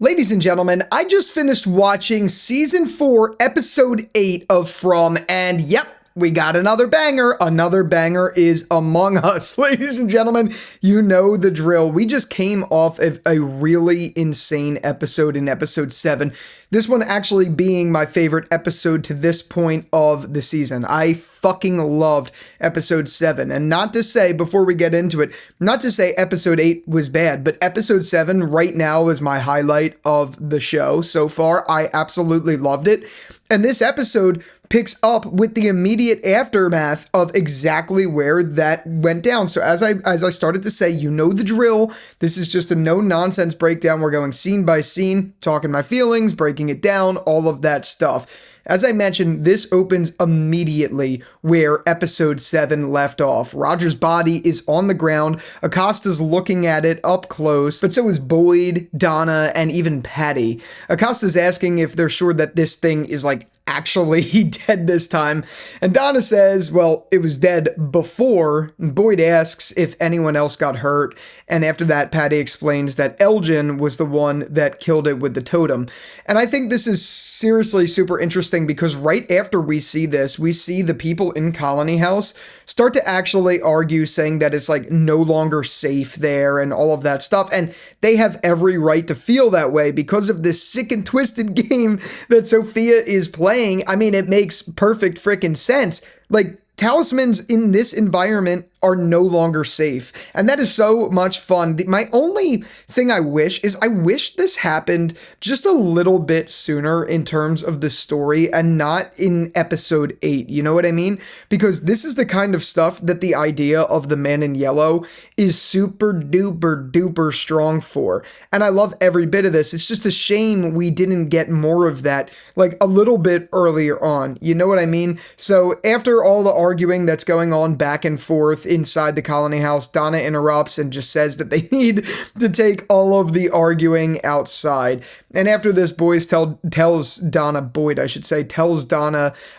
Ladies and gentlemen, I just finished watching Season 4, Episode 8 of From, and yep, we got another banger. Another banger is among us. Ladies and gentlemen, you know the drill. We just came off of a really insane episode in Episode 7. This one actually being my favorite episode to this point of the season. I fucking loved Episode 7. And not to say, before we get into it, not to say Episode 8 was bad, but Episode 7 right now is my highlight of the show so far. I absolutely loved it. And this episode picks up with the immediate aftermath of exactly where that went down. So as I started to say, you know the drill. This is just a no-nonsense breakdown. We're going scene by scene, talking my feelings, breaking it down, all of that stuff. As I mentioned, this opens immediately where Episode 7 left off. Roger's body is on the ground. Acosta's looking at it up close, but so is Boyd, Donna, and even Patty. Acosta's asking if they're sure that this thing is actually dead this time. And Donna says, well, it was dead before. Boyd asks if anyone else got hurt. And after that, Patty explains that Elgin was the one that killed it with the totem. And I think this is seriously super interesting because right after we see this, we see the people in Colony House start to actually argue, saying that it's no longer safe there and all of that stuff. And they have every right to feel that way because of this sick and twisted game that Sophia is playing. I mean, it makes perfect freaking sense. Talismans in this environment are no longer safe. And that is so much fun. My only thing I wish is I wish this happened just a little bit sooner in terms of the story and not in Episode 8. You know what I mean? Because this is the kind of stuff that the idea of the Man in Yellow is super duper duper strong for. And I love every bit of this. It's just a shame we didn't get more of that a little bit earlier on. You know what I mean? So after all the arguing that's going on back and forth inside the Colony House, Donna interrupts and just says that they need to take all of the arguing outside. And after this, Boyd tells Donna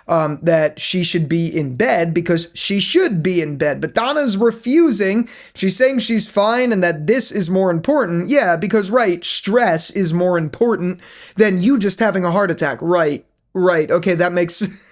that she should be in bed because she should be in bed. But Donna's refusing. She's saying she's fine and that this is more important. Yeah, because stress is more important than you just having a heart attack. Right. Okay, that makes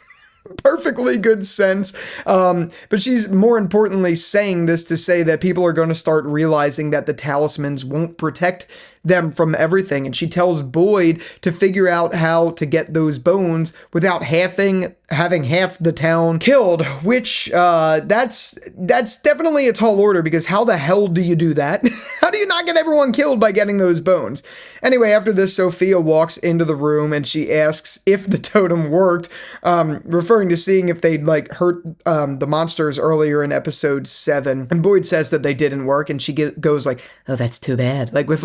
perfectly good sense. But she's more importantly saying this to say that people are going to start realizing that the talismans won't protect them from everything. And she tells Boyd to figure out how to get those bones without having half the town killed, which that's definitely a tall order, because how the hell do you do that? How do you not get everyone killed by getting those bones? Anyway, after this, Sophia walks into the room and she asks if the totem worked, referring to seeing if they'd hurt the monsters earlier in Episode 7. And Boyd says that they didn't work, and she goes oh, that's too bad. With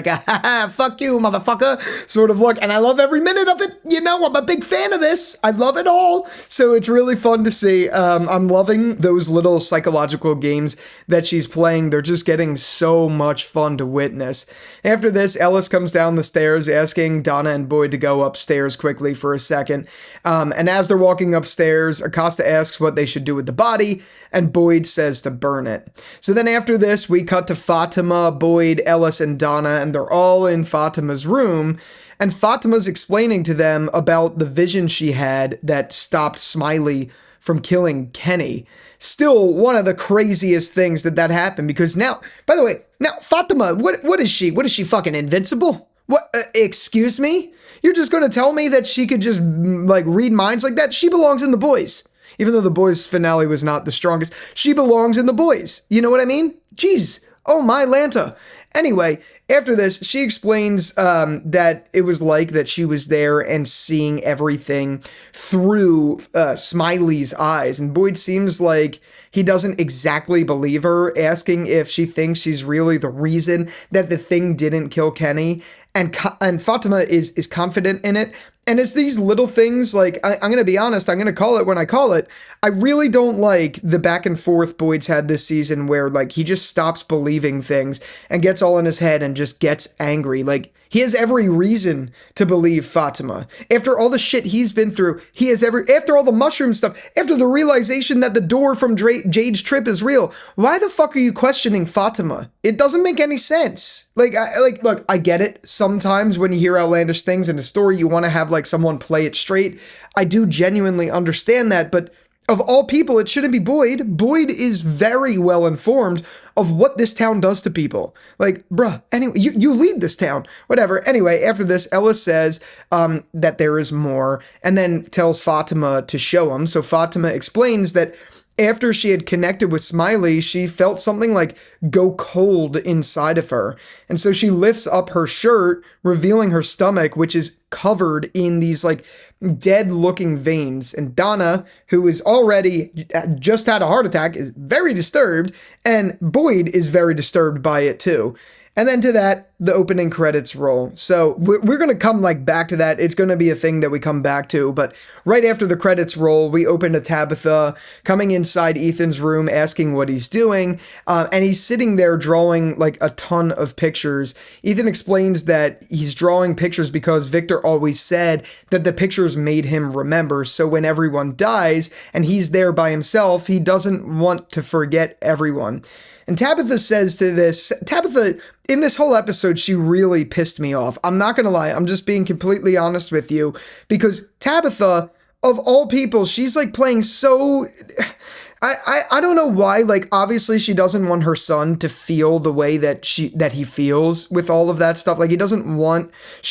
a fuck you, motherfucker sort of look. And I love every minute of it. You know, I'm a big fan of this. I love it all. So it's really fun to see. I'm loving those little psychological games that she's playing. They're just getting so much fun to witness. After this, Ellis comes down the stairs asking Donna and Boyd to go upstairs quickly for a second. And as they're walking upstairs, Acosta asks what they should do with the body, and Boyd says to burn it. So then after this, we cut to Fatima, Boyd, Ellis, and Donna, and they're all in Fatima's room. And Fatima's explaining to them about the vision she had that stopped Smiley from killing Kenny. Still one of the craziest things that happened, because now, by the way, Fatima, what is she? What is she, fucking invincible? What, excuse me? You're just going to tell me that she could just, read minds like that? She belongs in The Boys. Even though The Boys finale was not the strongest, she belongs in The Boys. You know what I mean? Jeez. Oh my Lanta. Anyway, after this, she explains that it was that she was there and seeing everything through Smiley's eyes. And Boyd seems like he doesn't exactly believe her, asking if she thinks she's really the reason that the thing didn't kill Kenny. And Fatima is confident in it. And it's these little things, I'm going to be honest, I'm going to call it when I call it. I really don't like the back and forth Boyd's had this season where, he just stops believing things and gets all in his head and just gets angry. Like, he has every reason to believe Fatima. After all the shit he's been through, after all the mushroom stuff, after the realization that the door from Jade's trip is real, why the fuck are you questioning Fatima? It doesn't make any sense. Look, I get it. Sometimes when you hear outlandish things in a story, you want to have like someone play it straight. I do genuinely understand that, but of all people, it shouldn't be Boyd. Boyd is very well informed of what this town does to people. Like, bruh, anyway, you lead this town. Whatever. Anyway, after this, Ella says that there is more and then tells Fatima to show him. So Fatima explains that after she had connected with Smiley, she felt something like go cold inside of her. And so she lifts up her shirt, revealing her stomach, which is covered in these like dead looking veins. And Donna, who is already just had a heart attack, is very disturbed. And Boyd is very disturbed by it too. And then to that, the opening credits roll. So we're going to come like back to that. It's going to be a thing that we come back to. But right after the credits roll, we open to Tabitha coming inside Ethan's room, asking what he's doing. And he's sitting there drawing like a ton of pictures. Ethan explains that he's drawing pictures because Victor always said that the pictures made him remember. So when everyone dies and he's there by himself, he doesn't want to forget everyone. And Tabitha says to this, in this whole episode, she really pissed me off. I'm not going to lie. I'm just being completely honest with you, because Tabitha, of all people, she's like playing so... I don't know why. Like, obviously she doesn't want her son to feel the way that he feels with all of that stuff. Like, she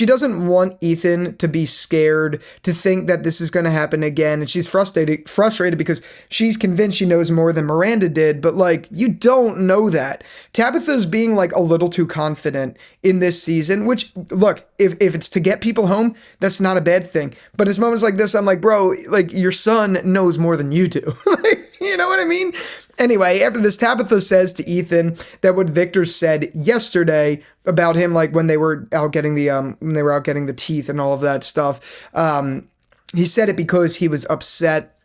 doesn't want Ethan to be scared, to think that this is going to happen again. And she's frustrated because she's convinced she knows more than Miranda did. But like, you don't know that. Tabitha's being like a little too confident in this season, which, look, if it's to get people home, that's not a bad thing. But it's moments like this, I'm like, bro, like, your son knows more than you do. You know what I mean? Anyway, after this, Tabitha says to Ethan that what Victor said yesterday about him, like when they were out getting the teeth and all of that stuff, he said it because he was upset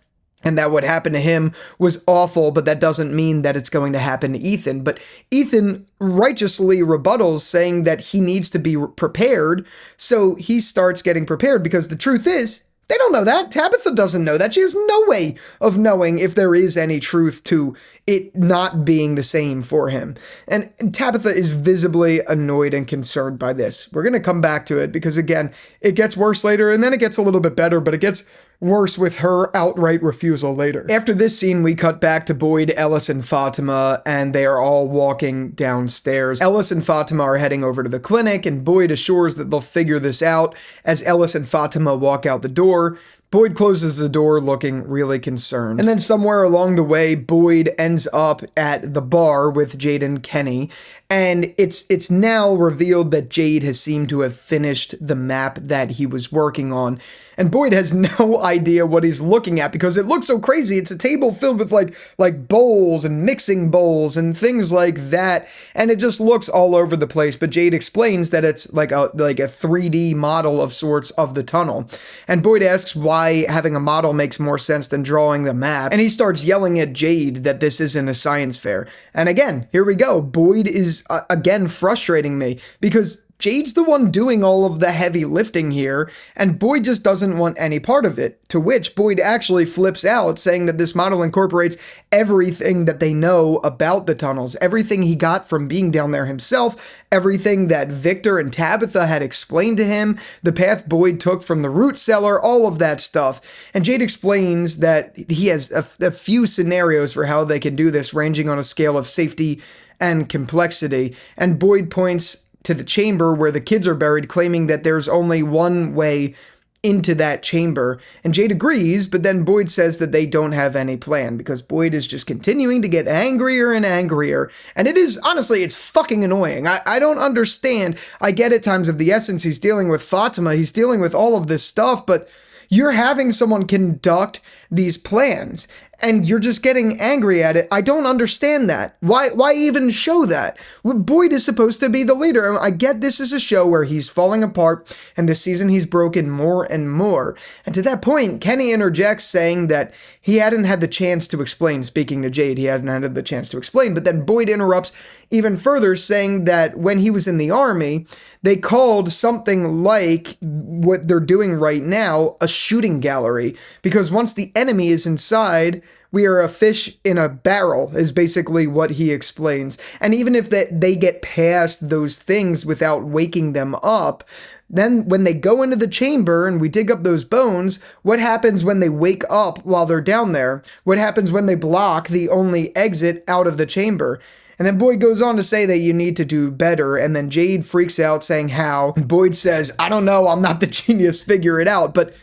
and that what happened to him was awful, but that doesn't mean that it's going to happen to Ethan. But Ethan righteously rebuttals, saying that he needs to be prepared. So he starts getting prepared, because the truth is, they don't know that. Tabitha doesn't know that. She has no way of knowing if there is any truth to it not being the same for him. And Tabitha is visibly annoyed and concerned by this. We're going to come back to it because, again, it gets worse later and then it gets a little bit better, but it gets worse with her outright refusal later. After this scene, we cut back to Boyd, Ellis, and Fatima, and they are all walking downstairs. Ellis and Fatima are heading over to the clinic, and Boyd assures that they'll figure this out as Ellis and Fatima walk out the door. Boyd closes the door looking really concerned. And then somewhere along the way, Boyd ends up at the bar with Jade and Kenny. And it's now revealed that Jade has seemed to have finished the map that he was working on. And Boyd has no idea what he's looking at because it looks so crazy. It's a table filled with like bowls and mixing bowls and things like that. And it just looks all over the place. But Jade explains that it's like a 3D model of sorts of the tunnel. And Boyd asks why having a model makes more sense than drawing the map. And he starts yelling at Jade that this isn't a science fair. And again, here we go. Boyd is again frustrating me because Jade's the one doing all of the heavy lifting here, and Boyd just doesn't want any part of it, to which Boyd actually flips out, saying that this model incorporates everything that they know about the tunnels, everything he got from being down there himself, everything that Victor and Tabitha had explained to him, the path Boyd took from the root cellar, all of that stuff. And Jade explains that he has a few scenarios for how they can do this, ranging on a scale of safety and complexity, and Boyd points to the chamber where the kids are buried, claiming that there's only one way into that chamber. And Jade agrees, but then Boyd says that they don't have any plan because Boyd is just continuing to get angrier and angrier. And it is, honestly, it's fucking annoying. I don't understand. I get at times of the essence he's dealing with Fatima, he's dealing with all of this stuff, but You're having someone conduct these plans, and you're just getting angry at it. I don't understand that. Why even show that? Boyd is supposed to be the leader. I get this is a show where he's falling apart, and this season he's broken more and more. And to that point, Kenny interjects saying that he hadn't had the chance to explain. Speaking to Jade, he hadn't had the chance to explain. But then Boyd interrupts even further, saying that when he was in the army, they called something like what they're doing right now a shooting gallery. Because once the enemy is inside, we are a fish in a barrel, is basically what he explains. And even if they get past those things without waking them up, then when they go into the chamber and we dig up those bones, what happens when they wake up while they're down there? What happens when they block the only exit out of the chamber? And then Boyd goes on to say that you need to do better, and then Jade freaks out saying how, and Boyd says, I don't know, I'm not the genius, figure it out, but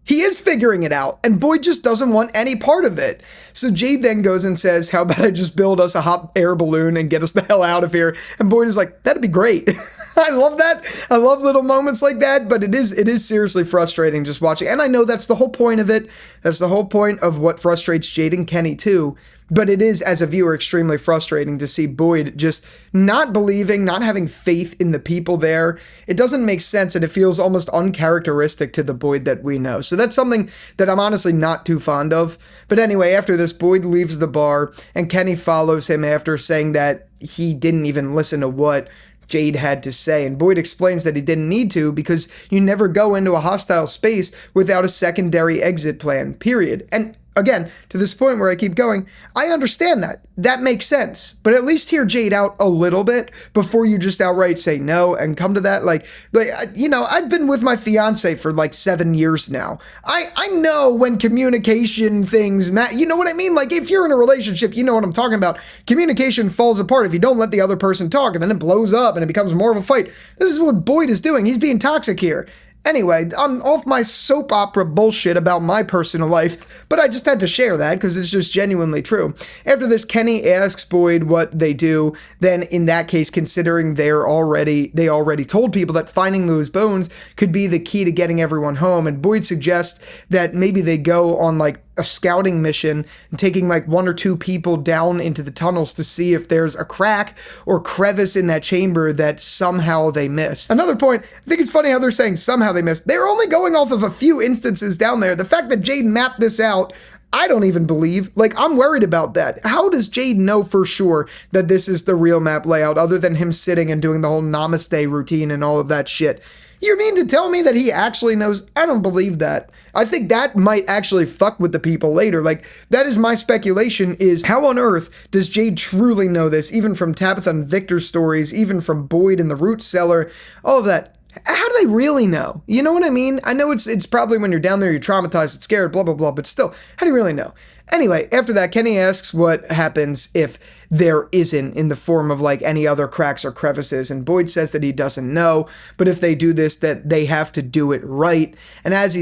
he is figuring it out, and Boyd just doesn't want any part of it. So Jade then goes and says, how about I just build us a hot air balloon and get us the hell out of here? And Boyd is like, that'd be great. I love that. I love little moments like that, but it is seriously frustrating just watching. And I know that's the whole point of it. That's the whole point of what frustrates Jade and Kenny too. But it is, as a viewer, extremely frustrating to see Boyd just not believing, not having faith in the people there. It doesn't make sense, and it feels almost uncharacteristic to the Boyd that we know. So that's something that I'm honestly not too fond of. But anyway, after this, Boyd leaves the bar, and Kenny follows him after saying that he didn't even listen to what Jade had to say, and Boyd explains that he didn't need to because you never go into a hostile space without a secondary exit plan, period. And again, to this point where I keep going, I understand that. That makes sense. But at least hear Jade out a little bit before you just outright say no and come to that. Like, you know, I've been with my fiance for like 7 years now. I know when communication things, you know what I mean? Like, if you're in a relationship, you know what I'm talking about. Communication falls apart if you don't let the other person talk, and then it blows up and it becomes more of a fight. This is what Boyd is doing. He's being toxic here. Anyway, I'm off my soap opera bullshit about my personal life, but I just had to share that because it's just genuinely true. After this, Kenny asks Boyd what they do. Then in that case, considering they already told people that finding those bones could be the key to getting everyone home, and Boyd suggests that maybe they go on like a scouting mission and taking like 1 or 2 people down into the tunnels to see if there's a crack or crevice in that chamber that somehow they missed. Another point, I think it's funny how they're saying somehow they missed. They're only going off of a few instances down there. The fact that Jade mapped this out, I don't even believe. Like, I'm worried about that. How does Jade know for sure that this is the real map layout other than him sitting and doing the whole namaste routine and all of that shit? You mean to tell me that he actually knows? I don't believe that. I think that might actually fuck with the people later. Like, that is my speculation, is how on earth does Jade truly know this, even from Tabitha and Victor's stories, even from Boyd in the root cellar, all of that. How do they really know? You know what I mean? I know it's probably when you're down there, you're traumatized, it's scared, blah, blah, blah, but still, how do you really know? Anyway, after that, Kenny asks what happens if there isn't in the form of like any other cracks or crevices, and Boyd says that he doesn't know, but if they do this, that they have to do it right. And as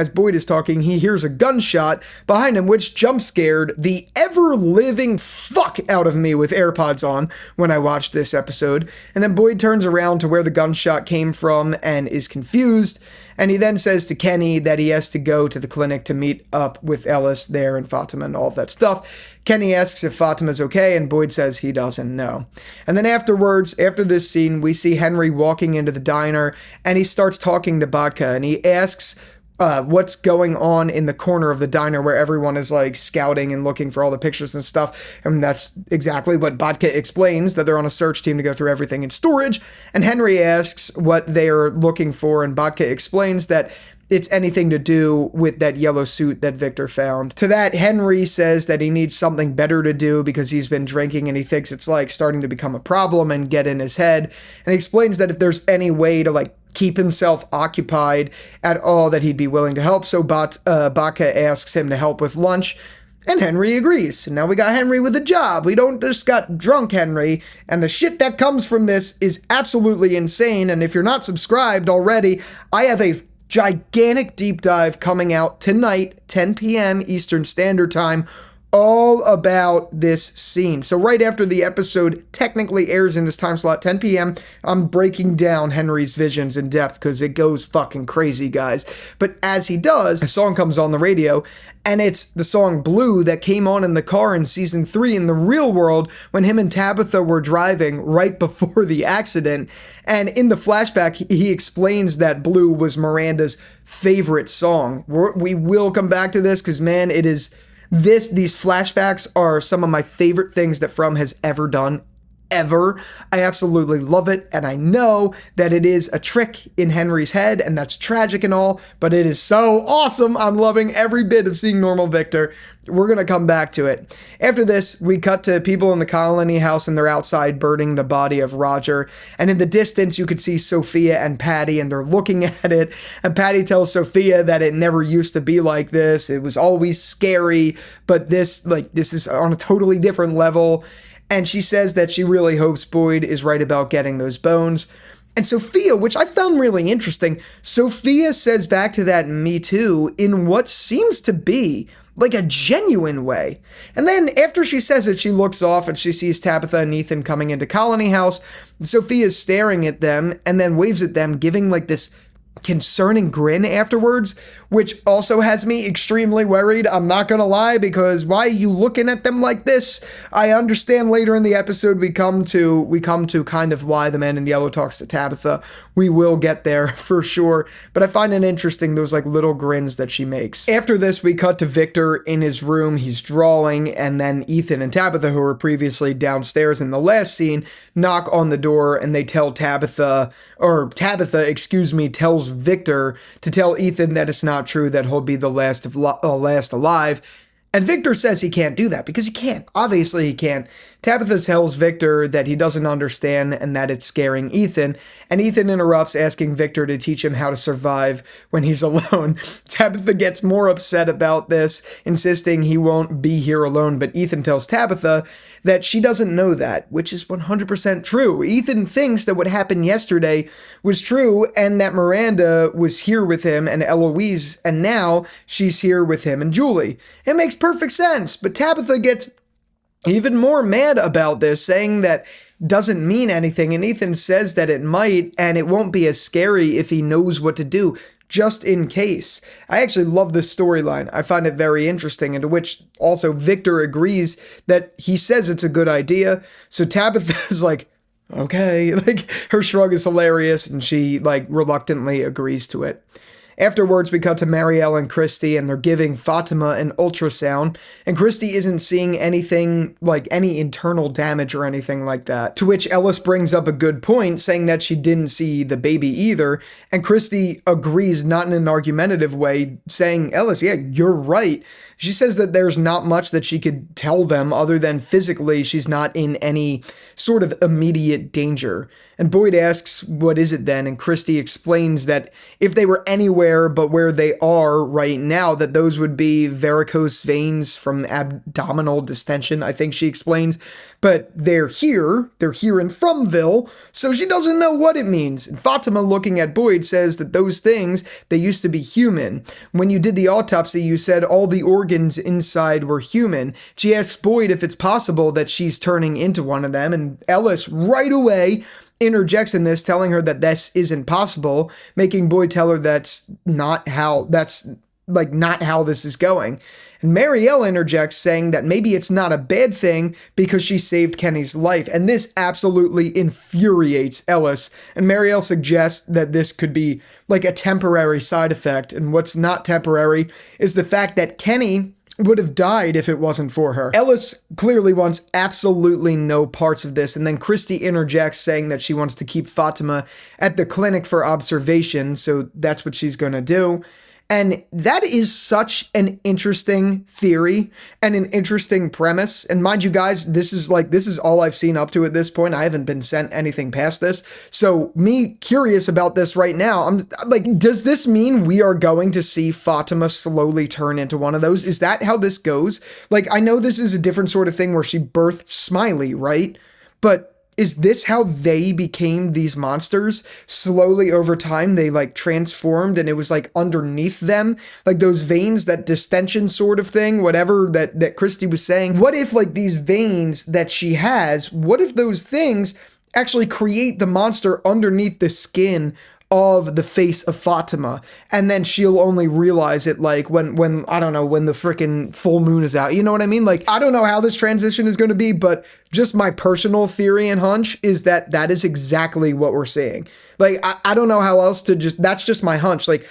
Boyd is talking, he hears a gunshot behind him, which jump scared the ever-living fuck out of me with AirPods on when I watched this episode. And then Boyd turns around to where the gunshot came from and is confused. And he then says to Kenny that he has to go to the clinic to meet up with Ellis there and Fatima and all of that stuff. Kenny asks if Fatima's okay, and Boyd says he doesn't know. And then afterwards, after this scene, we see Henry walking into the diner, and he starts talking to Vodka, and he asks what's going on in the corner of the diner where everyone is like scouting and looking for all the pictures and stuff. And that's exactly what Vodka explains, that they're on a search team to go through everything in storage. And Henry asks what they're looking for, and Vodka explains that it's anything to do with that yellow suit that Victor found. To that, Henry says that he needs something better to do because he's been drinking and he thinks it's like starting to become a problem and get in his head. And he explains that if there's any way to like keep himself occupied at all, that he'd be willing to help. So Baca asks him to help with lunch, and Henry agrees. And now we got Henry with a job. We don't just got drunk Henry. And the shit that comes from this is absolutely insane. And if you're not subscribed already, I have a gigantic deep dive coming out tonight, 10 p.m. Eastern Standard Time, all about this scene. So right after the episode technically airs in this time slot, 10 p.m., I'm breaking down Henry's visions in depth because it goes fucking crazy, guys. But as he does, a song comes on the radio, and it's the song Blue that came on in the car in season 3 in the real world when him and Tabitha were driving right before the accident. And in the flashback, he explains that Blue was Miranda's favorite song. We will come back to this because, man, it is these flashbacks are some of my favorite things that From has ever done. Ever. I absolutely love it, and I know that it is a trick in Henry's head, and that's tragic and all, but it is so awesome. I'm loving every bit of seeing normal Victor. We're gonna come back to it. After this, we cut to people in the colony house, and they're outside burning the body of Roger, and in the distance you could see Sophia and Patty, and they're looking at it, and Patty tells Sophia that it never used to be like this. It was always scary, but this is on a totally different level. And she says that she really hopes Boyd is right about getting those bones. And Sophia, which I found really interesting, Sophia says back to that "me too" in what seems to be like a genuine way. And then after she says it, she looks off and she sees Tabitha and Ethan coming into Colony House. Sophia's staring at them and then waves at them, giving like this concerning grin afterwards, which also has me extremely worried. I'm not gonna lie, because why are you looking at them like this? I understand later in the episode we come to kind of why the man in yellow talks to Tabitha. We will get there for sure, but I find it interesting those like little grins that she makes. After this, we cut to Victor in his room. He's drawing, and then Ethan and Tabitha, who were previously downstairs in the last scene, knock on the door, and they tell Tabitha, tells Victor to tell Ethan that it's not true, that he'll be the last alive. And Victor says he can't do that because he can't. Obviously he can't. Tabitha tells Victor that he doesn't understand and that it's scaring Ethan. And Ethan interrupts, asking Victor to teach him how to survive when he's alone. Tabitha gets more upset about this, insisting he won't be here alone. But Ethan tells Tabitha that she doesn't know that, which is 100% true. Ethan thinks that what happened yesterday was true and that Miranda was here with him and Eloise, and now she's here with him and Julie. It makes perfect sense, but Tabitha gets even more mad about this, saying that doesn't mean anything, and Ethan says that it might, and it won't be as scary if he knows what to do, just in case. I actually love this storyline. I find it very interesting, and to which also Victor agrees that he says it's a good idea, so Tabitha's like, okay, like her shrug is hilarious, and she like reluctantly agrees to it. Afterwards, we cut to Mariel and Christie, and they're giving Fatima an ultrasound, and Christie isn't seeing anything like any internal damage or anything like that. To which Ellis brings up a good point, saying that she didn't see the baby either, and Christie agrees, not in an argumentative way, saying, Ellis, yeah, you're right. She says that there's not much that she could tell them other than physically she's not in any sort of immediate danger. And Boyd asks, what is it then? And Christie explains that if they were anywhere but where they are right now, that those would be varicose veins from abdominal distension, I think she explains. But they're here in Fromville, so she doesn't know what it means. And Fatima, looking at Boyd, says that those things, they used to be human. When you did the autopsy, you said all the organs inside were human. She asks Boyd if it's possible that she's turning into one of them, and Ellis right away interjects in this, telling her that this isn't possible, making Boyd tell her that's not how this is going. And Mariel interjects, saying that maybe it's not a bad thing because she saved Kenny's life, and this absolutely infuriates Ellis. And Mariel suggests that this could be like a temporary side effect, and what's not temporary is the fact that Kenny would have died if it wasn't for her. Ellis clearly wants absolutely no parts of this, and then Christie interjects, saying that she wants to keep Fatima at the clinic for observation, so that's what she's gonna do. And that is such an interesting theory and an interesting premise. And mind you guys, this is all I've seen up to at this point. I haven't been sent anything past this. So me curious about this right now, I'm like, does this mean we are going to see Fatima slowly turn into one of those? Is that how this goes? Like, I know this is a different sort of thing where she birthed Smiley, right? But Is this how they became these monsters? Slowly over time, they like transformed and it was like underneath them, like those veins, that distension sort of thing, whatever that Christie was saying. What if like these veins that she has, what if those things actually create the monster underneath the skin of the face of Fatima, and then she'll only realize it like when I don't know, when the freaking full moon is out, you know what I mean? Like, I don't know how this transition is going to be, but just my personal theory and hunch is that that is exactly what we're seeing. Like, I don't know how else to that's just my hunch. Like,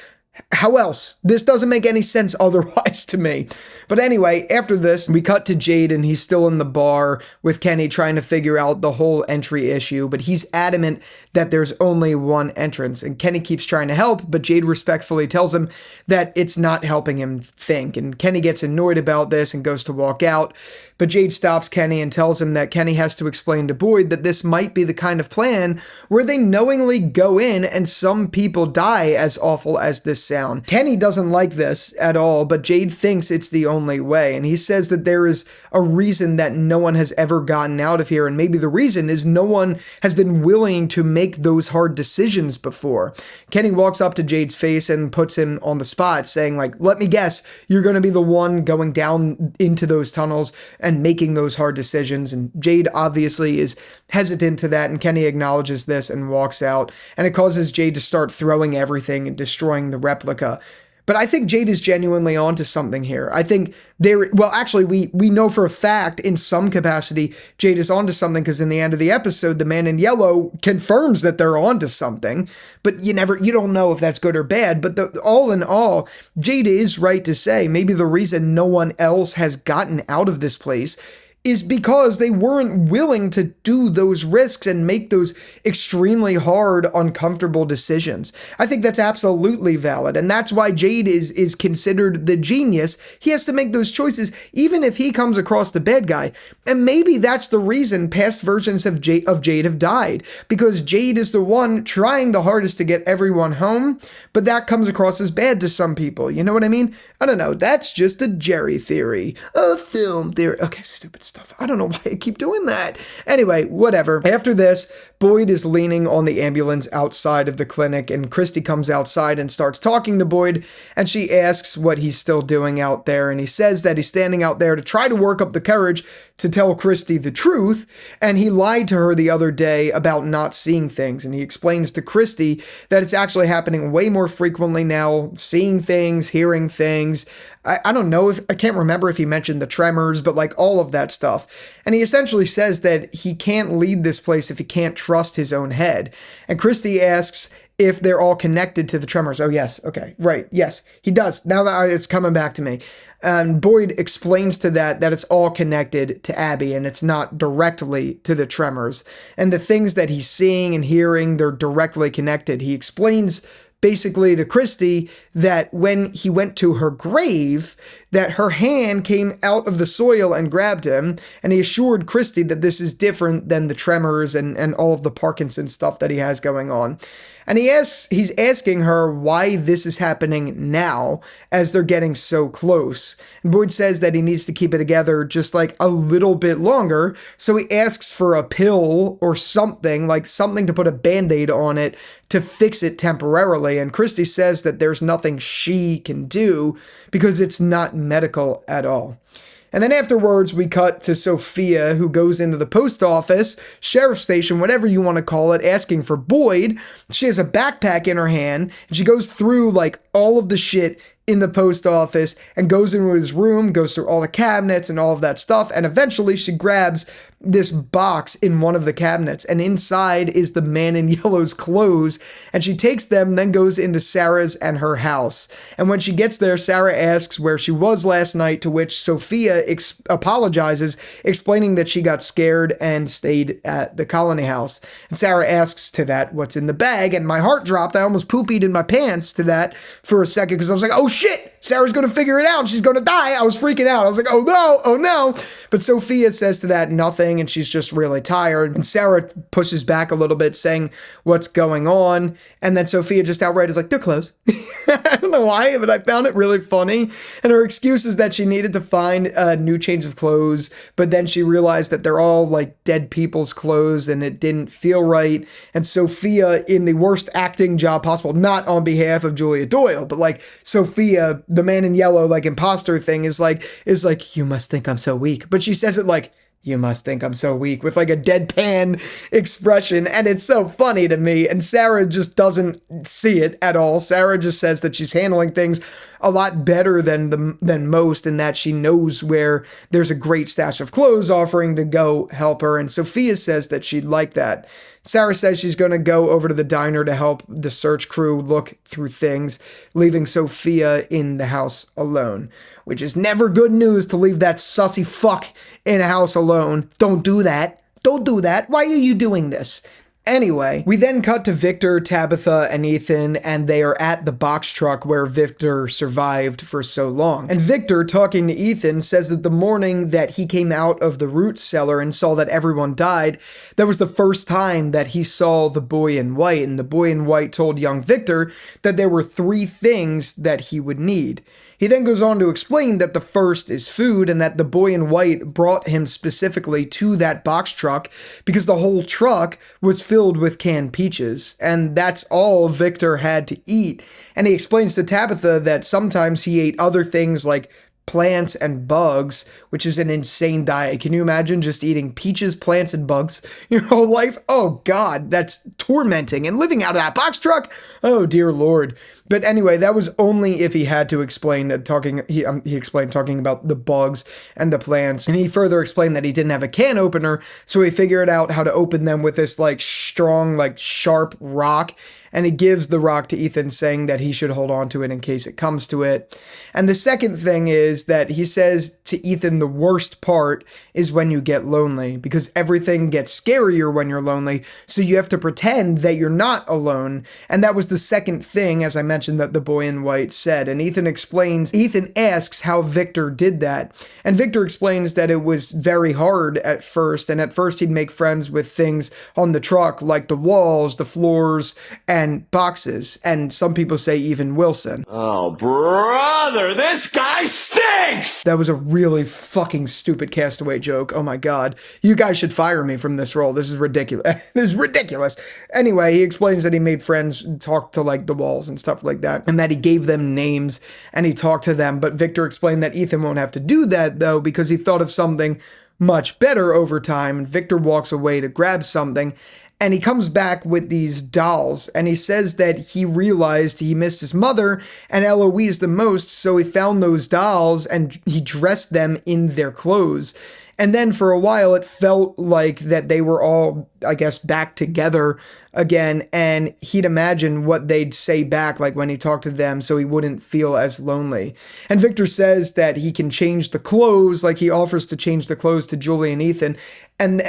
how else? This doesn't make any sense otherwise to me. But anyway, after this, we cut to Jade and he's still in the bar with Kenny trying to figure out the whole entry issue, but he's adamant that there's only one entrance, and Kenny keeps trying to help, but Jade respectfully tells him that it's not helping him think, and Kenny gets annoyed about this and goes to walk out, but Jade stops Kenny and tells him that Kenny has to explain to Boyd that this might be the kind of plan where they knowingly go in and some people die, as awful as this sound. Kenny doesn't like this at all, but Jade thinks it's the only way, and he says that there is a reason that no one has ever gotten out of here, and maybe the reason is no one has been willing to make those hard decisions before. Kenny walks up to Jade's face and puts him on the spot, saying like, let me guess, you're going to be the one going down into those tunnels and making those hard decisions. And Jade obviously is hesitant to that, and Kenny acknowledges this and walks out, and it causes Jade to start throwing everything and destroying the replica. But I think Jade is genuinely onto something here. I think we know for a fact in some capacity Jade is onto something, because in the end of the episode, the man in yellow confirms that they're onto something, but you don't know if that's good or bad. But all in all, Jade is right to say maybe the reason no one else has gotten out of this place is because they weren't willing to do those risks and make those extremely hard, uncomfortable decisions. I think that's absolutely valid, and that's why Jade is considered the genius. He has to make those choices, even if he comes across the bad guy. And maybe that's the reason past versions of Jade have died, because Jade is the one trying the hardest to get everyone home, but that comes across as bad to some people. You know what I mean? I don't know. That's just a Jerry theory, a film theory. Okay, stupid stuff. I don't know why I keep doing that. Anyway, whatever. After this, Boyd is leaning on the ambulance outside of the clinic, and Christie comes outside and starts talking to Boyd, and she asks what he's still doing out there, and he says that he's standing out there to try to work up the courage to tell Christie the truth, and he lied to her the other day about not seeing things, and he explains to Christie that it's actually happening way more frequently now, seeing things, hearing things. I don't know I can't remember if he mentioned the tremors, but like all of that stuff. And he essentially says that he can't lead this place if he can't trust his own head. And Christie asks if they're all connected to the tremors. Oh, yes. Okay. Right. Yes, he does. Now that it's coming back to me. And Boyd explains to that it's all connected to Abby and it's not directly to the tremors. And the things that he's seeing and hearing, they're directly connected. He explains basically to Christie that when he went to her grave, that her hand came out of the soil and grabbed him, and he assured Christie that this is different than the tremors and all of the Parkinson's stuff that he has going on. And he's asking her why this is happening now as they're getting so close. And Boyd says that he needs to keep it together just like a little bit longer. So he asks for a pill or something, like something to put a band-aid on it to fix it temporarily. And Christie says that there's nothing she can do because it's not medical at all. And then afterwards, we cut to Sophia, who goes into the post office, sheriff's station, whatever you want to call it, asking for Boyd. She has a backpack in her hand, and she goes through like all of the shit in the post office and goes into his room, goes through all the cabinets and all of that stuff, and eventually she grabs this box in one of the cabinets, and inside is the man in yellow's clothes, and she takes them, then goes into Sarah's and her house. And when she gets there, Sarah asks where she was last night, to which Sophia apologizes, explaining that she got scared and stayed at the colony house. And Sarah asks to that, what's in the bag? And my heart dropped. I almost poopied in my pants to that for a second, because I was like, oh shit, Sarah's going to figure it out. She's going to die. I was freaking out. I was like, oh no. But Sophia says to that nothing, and she's just really tired. And Sarah pushes back a little bit, saying what's going on. And then Sophia just outright is like, they're closed. I don't know why, but I found it really funny. And her excuse is that she needed to find a new change of clothes, but then she realized that they're all like dead people's clothes and it didn't feel right. And Sophia, in the worst acting job possible, not on behalf of Julia Doyle, but like Sophia, the man in yellow, like imposter thing is like, you must think I'm so weak. But she says it like, you must think I'm so weak, with like a deadpan expression, and it's so funny to me, and Sarah just doesn't see it at all. Sarah just says that she's handling things a lot better than most, in that she knows where there's a great stash of clothes offering to go help her, and Sophia says that she'd like that. Sarah says she's going to go over to the diner to help the search crew look through things, leaving Sophia in the house alone, which is never good news to leave that sussy fuck in a house alone. Don't do that. Don't do that. Why are you doing this? Anyway, we then cut to Victor, Tabitha, and Ethan, and they are at the box truck where Victor survived for so long. And Victor, talking to Ethan, says that the morning that he came out of the root cellar and saw that everyone died, that was the first time that he saw the boy in white, and the boy in white told young Victor that there were 3 things that he would need. He then goes on to explain that the first is food, and that the boy in white brought him specifically to that box truck because the whole truck was filled with canned peaches, and that's all Victor had to eat. And he explains to Tabitha that sometimes he ate other things like plants and bugs, which is an insane diet. Can you imagine just eating peaches, plants, and bugs your whole life? Oh God, that's tormenting. And living out of that box truck? Oh dear Lord. But anyway, that was only if he had to explain he explained talking about the bugs and the plants. And he further explained that he didn't have a can opener, so he figured out how to open them with this like strong, like sharp rock. And he gives the rock to Ethan, saying that he should hold on to it in case it comes to it. And the second thing is that he says to Ethan, the worst part is when you get lonely, because everything gets scarier when you're lonely, so you have to pretend that you're not alone. And that was the second thing, as I mentioned, that the boy in white said. And Ethan asks how Victor did that. And Victor explains that it was very hard at first, and at first he'd make friends with things on the truck, like the walls, the floors, and boxes, and some people say even Wilson. Oh, brother, this guy stinks! That was a really fucking stupid Castaway joke. Oh my God. You guys should fire me from this role. This is ridiculous. This is ridiculous. Anyway, he explains that he made friends, talked to like the walls and stuff like that, and that he gave them names and he talked to them. But Victor explained that Ethan won't have to do that though, because he thought of something much better over time. And Victor walks away to grab something, and he comes back with these dolls, and he says that he realized he missed his mother and Eloise the most, so he found those dolls and he dressed them in their clothes. And then for a while, it felt like that they were all, I guess, back together again, and he'd imagine what they'd say back, like when he talked to them, so he wouldn't feel as lonely. And Victor says that he can change the clothes, like he offers to change the clothes to Julie and Ethan,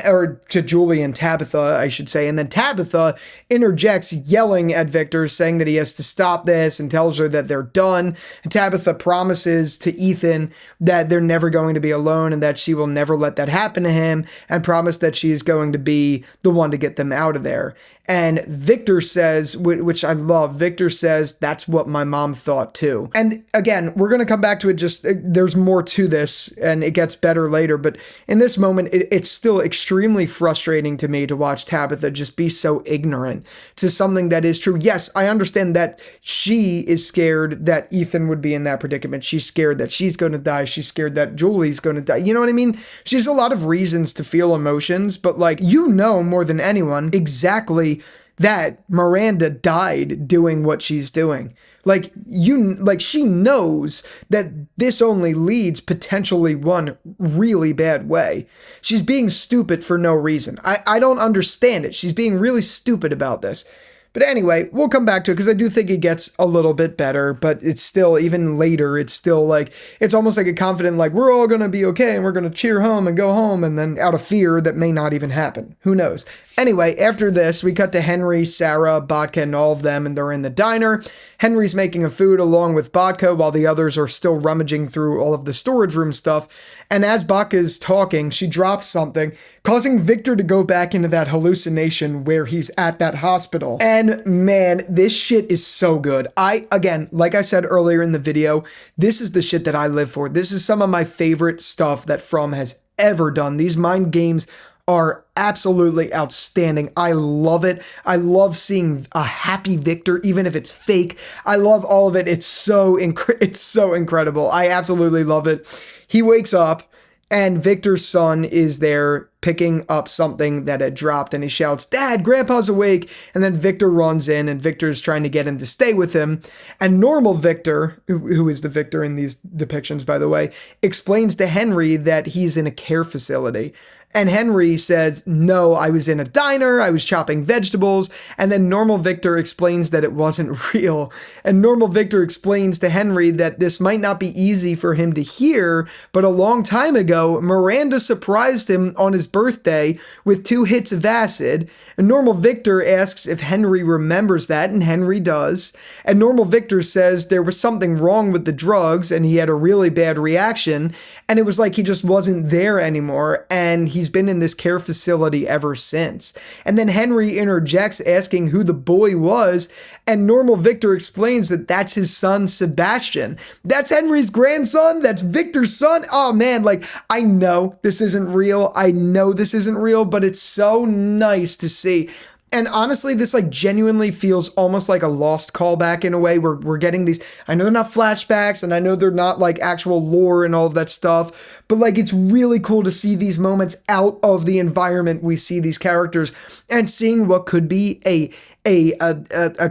or to Julie and Tabitha, I should say. And then Tabitha interjects, yelling at Victor, saying that he has to stop this, and tells her that they're done. And Tabitha promises to Ethan that they're never going to be alone, and that she will never let that happen to him, and promise that she is going to be the one to get them out of there. And Victor says, which I love, Victor says, that's what my mom thought too. And again, we're going to come back to it, just there's more to this and it gets better later. But in this moment, it's still extremely frustrating to me to watch Tabitha just be so ignorant to something that is true. Yes, I understand that she is scared that Ethan would be in that predicament. She's scared that she's going to die. She's scared that Julie's going to die. You know what I mean? She has a lot of reasons to feel emotions, but like, you know more than anyone exactly that Miranda died doing what she's doing. She knows that this only leads potentially one really bad way. She's being stupid for no reason. I don't understand it. She's being really stupid about this. But anyway, we'll come back to it because I do think it gets a little bit better, but it's still, even later, it's still like, it's almost like a confident, like, we're all going to be okay and we're going to cheer home and go home, and then out of fear that may not even happen. Who knows? Anyway, after this, we cut to Henry, Sarah, Botka, and all of them, and they're in the diner. Henry's making a food along with Botka while the others are still rummaging through all of the storage room stuff. And as Botka's talking, she drops something, causing Victor to go back into that hallucination where he's at that hospital. And man, this shit is so good. Again, like I said earlier in the video, this is the shit that I live for. This is some of my favorite stuff that From has ever done. These mind games are absolutely outstanding. I love it. I love seeing a happy Victor, even if it's fake. I love all of it. It's so incredible. I absolutely love it. He wakes up and Victor's son is there picking up something that had dropped, and he shouts, "Dad, Grandpa's awake!" And then Victor runs in, and Victor's trying to get him to stay with him. And normal Victor, who is the Victor in these depictions, by the way, explains to Henry that he's in a care facility. And Henry says, "No, I was in a diner, I was chopping vegetables." And then normal Victor explains that it wasn't real. And normal Victor explains to Henry that this might not be easy for him to hear, but a long time ago, Miranda surprised him on his birthday with 2 hits of acid. And normal Victor asks if Henry remembers that, and Henry does. And normal Victor says there was something wrong with the drugs, and he had a really bad reaction, and it was like he just wasn't there anymore, and he's been in this care facility ever since. And then Henry interjects asking who the boy was, and normal Victor explains that that's his son, Sebastian. That's Henry's grandson. That's Victor's son. Oh man, like, I know this isn't real. I know this isn't real, but it's so nice to see. And honestly, this like genuinely feels almost like a Lost callback in a way. We're getting these, I know they're not flashbacks, and I know they're not like actual lore and all of that stuff, but like it's really cool to see these moments out of the environment we see these characters, and seeing what could be a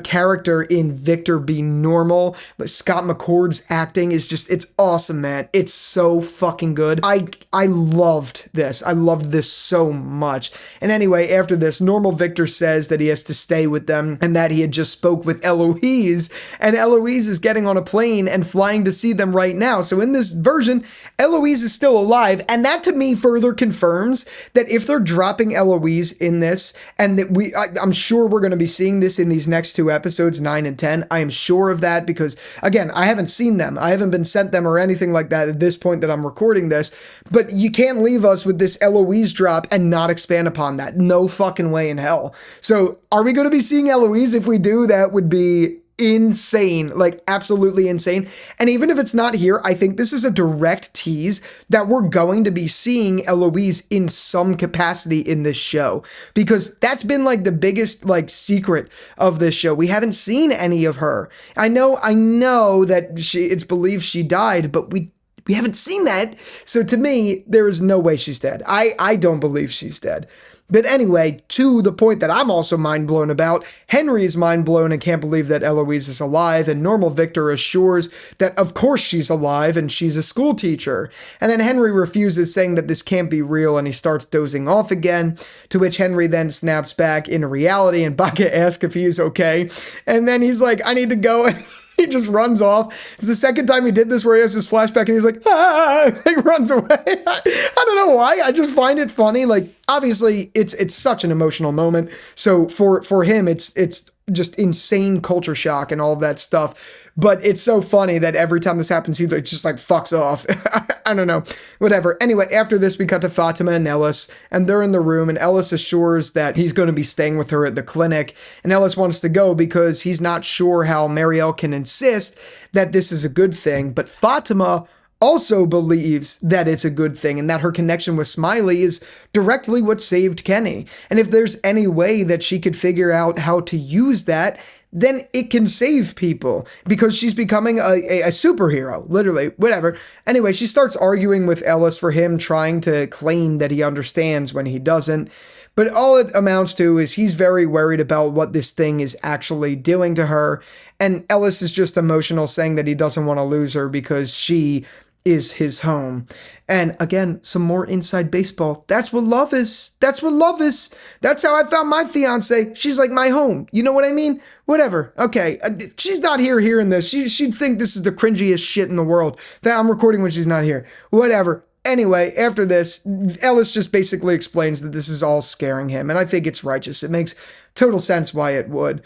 character in Victor be normal. But Scott McCord's acting is just, it's awesome, man. It's so fucking good. I loved this. I loved this so much. And anyway, after this, normal Victor says that he has to stay with them, and that he had just spoke with Eloise, and Eloise is getting on a plane and flying to see them right now. So in this version, Eloise is still alive, and that to me further confirms that if they're dropping Eloise in this, and that I'm sure we're going to be seeing this in these next 2 episodes, 9 and 10. I am sure of that because, again, I haven't seen them. I haven't been sent them or anything like that at this point that I'm recording this, but you can't leave us with this Eloise drop and not expand upon that. No fucking way in hell. So are we going to be seeing Eloise? If we do, that would be insane, like absolutely insane. And even if it's not here, I think this is a direct tease that we're going to be seeing Eloise in some capacity in this show, because that's been like the biggest like secret of this show. We haven't seen any of her. I know that it's believed she died, but we haven't seen that. So to me, there is no way she's dead. I don't believe she's dead. But anyway, to the point that I'm also mind blown about, Henry is mind blown and can't believe that Eloise is alive, and normal Victor assures that of course she's alive and she's a school teacher. And then Henry refuses, saying that this can't be real, and he starts dozing off again, to which Henry then snaps back into reality, and Baca asks if he is okay. And then he's like, "I need to go." And he just runs off. It's the second time he did this where he has this flashback and he's like, "Ah," he runs away. I don't know why. I just find it funny. Like, obviously it's such an emotional moment. So for him, it's just insane culture shock and all of that stuff. But it's so funny that every time this happens, he just like fucks off. I don't know. Whatever. Anyway, after this, we cut to Fatima and Ellis, and they're in the room, and Ellis assures that he's going to be staying with her at the clinic. And Ellis wants to go because he's not sure how Mariel can insist that this is a good thing. But Fatima also believes that it's a good thing, and that her connection with Smiley is directly what saved Kenny. And if there's any way that she could figure out how to use that, then it can save people, because she's becoming a superhero, literally, whatever. Anyway, she starts arguing with Ellis for him trying to claim that he understands when he doesn't. But all it amounts to is he's very worried about what this thing is actually doing to her. And Ellis is just emotional, saying that he doesn't want to lose her because she is his home. And again, some more inside baseball. That's what love is. That's what love is. That's how I found my fiance. She's like my home. You know what I mean? Whatever. Okay. She's not here hearing this. She'd think this is the cringiest shit in the world that I'm recording when she's not here. Whatever. Anyway, after this, Ellis just basically explains that this is all scaring him. And I think it's righteous. It makes total sense why it would.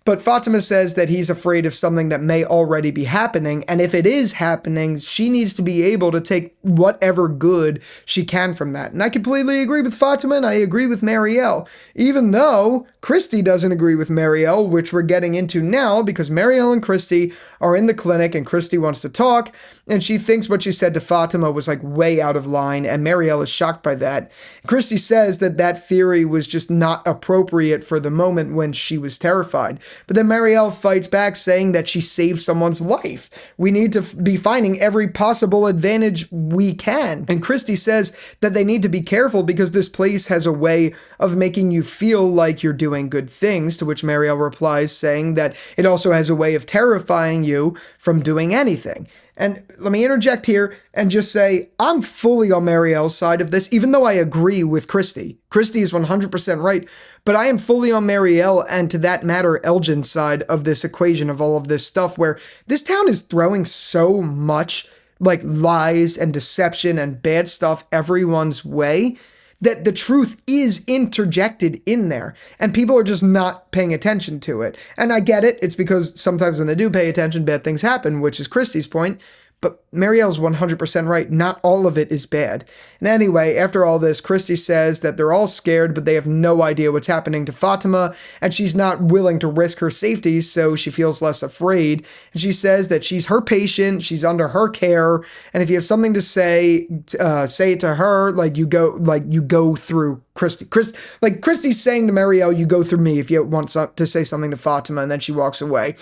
But Fatima says that he's afraid of something that may already be happening, and if it is happening, she needs to be able to take whatever good she can from that. And I completely agree with Fatima, and I agree with Mariel. Even though Christie doesn't agree with Mariel, which we're getting into now, because Mariel and Christie are in the clinic, and Christie wants to talk, and she thinks what she said to Fatima was like way out of line, and Mariel is shocked by that. Christie says that that theory was just not appropriate for the moment when she was terrified. But then Mariel fights back, saying that she saved someone's life. We need to be finding every possible advantage we can. And Christie says that they need to be careful because this place has a way of making you feel like you're doing good things, to which Mariel replies saying that it also has a way of terrifying you from doing anything. And let me interject here and just say, I'm fully on Mariel's side of this, even though I agree with Christie. Christie is 100% right, but I am fully on Mariel and, to that matter, Elgin's side of this equation of all of this stuff, where this town is throwing so much like lies and deception and bad stuff everyone's way that the truth is interjected in there, and people are just not paying attention to it. And I get it. It's because sometimes when they do pay attention, bad things happen, which is Christie's point. But Mariel's 100% right. Not all of it is bad. And anyway, after all this, Christie says that they're all scared, but they have no idea what's happening to Fatima, and she's not willing to risk her safety, so she feels less afraid. And she says that she's her patient, she's under her care, and if you have something to say it to her. Like you go through Christie. Christie's saying to Mariel, you go through me if you want to say something to Fatima, and then she walks away.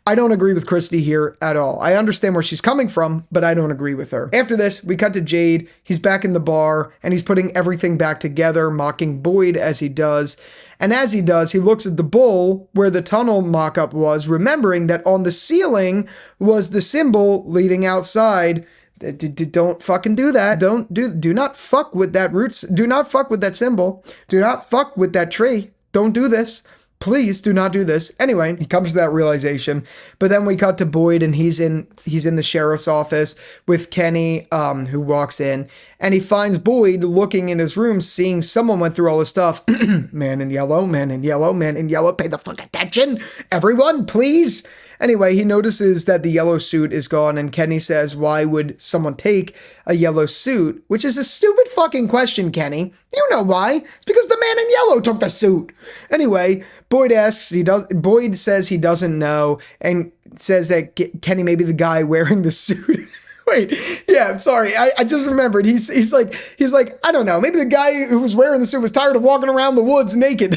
I don't agree with Christie here at all. I understand where she's coming from, but I don't agree with her. After this, we cut to Jade. He's back in the bar, and he's putting everything back together, mocking Boyd as he does. And as he does, he looks at the bowl where the tunnel mock-up was, remembering that on the ceiling was the symbol leading outside. Don't fucking do that. Do not fuck with that roots. Do not fuck with that symbol. Do not fuck with that tree. Don't do this. Please do not do this. Anyway, he comes to that realization, but then we cut to Boyd, and he's in the sheriff's office with Kenny, who walks in, and he finds Boyd looking in his room, seeing someone went through all this stuff. Man in yellow, man in yellow, man in yellow. Pay the fuck attention, everyone, please. Anyway, he notices that the yellow suit is gone, and Kenny says, why would someone take a yellow suit? Which is a stupid fucking question, Kenny. You know why. It's because the man in yellow took the suit. Anyway, Boyd says he doesn't know, and says that Kenny may be the guy wearing the suit. Wait, yeah, I'm sorry. I just remembered. He's like, I don't know. Maybe the guy who was wearing the suit was tired of walking around the woods naked.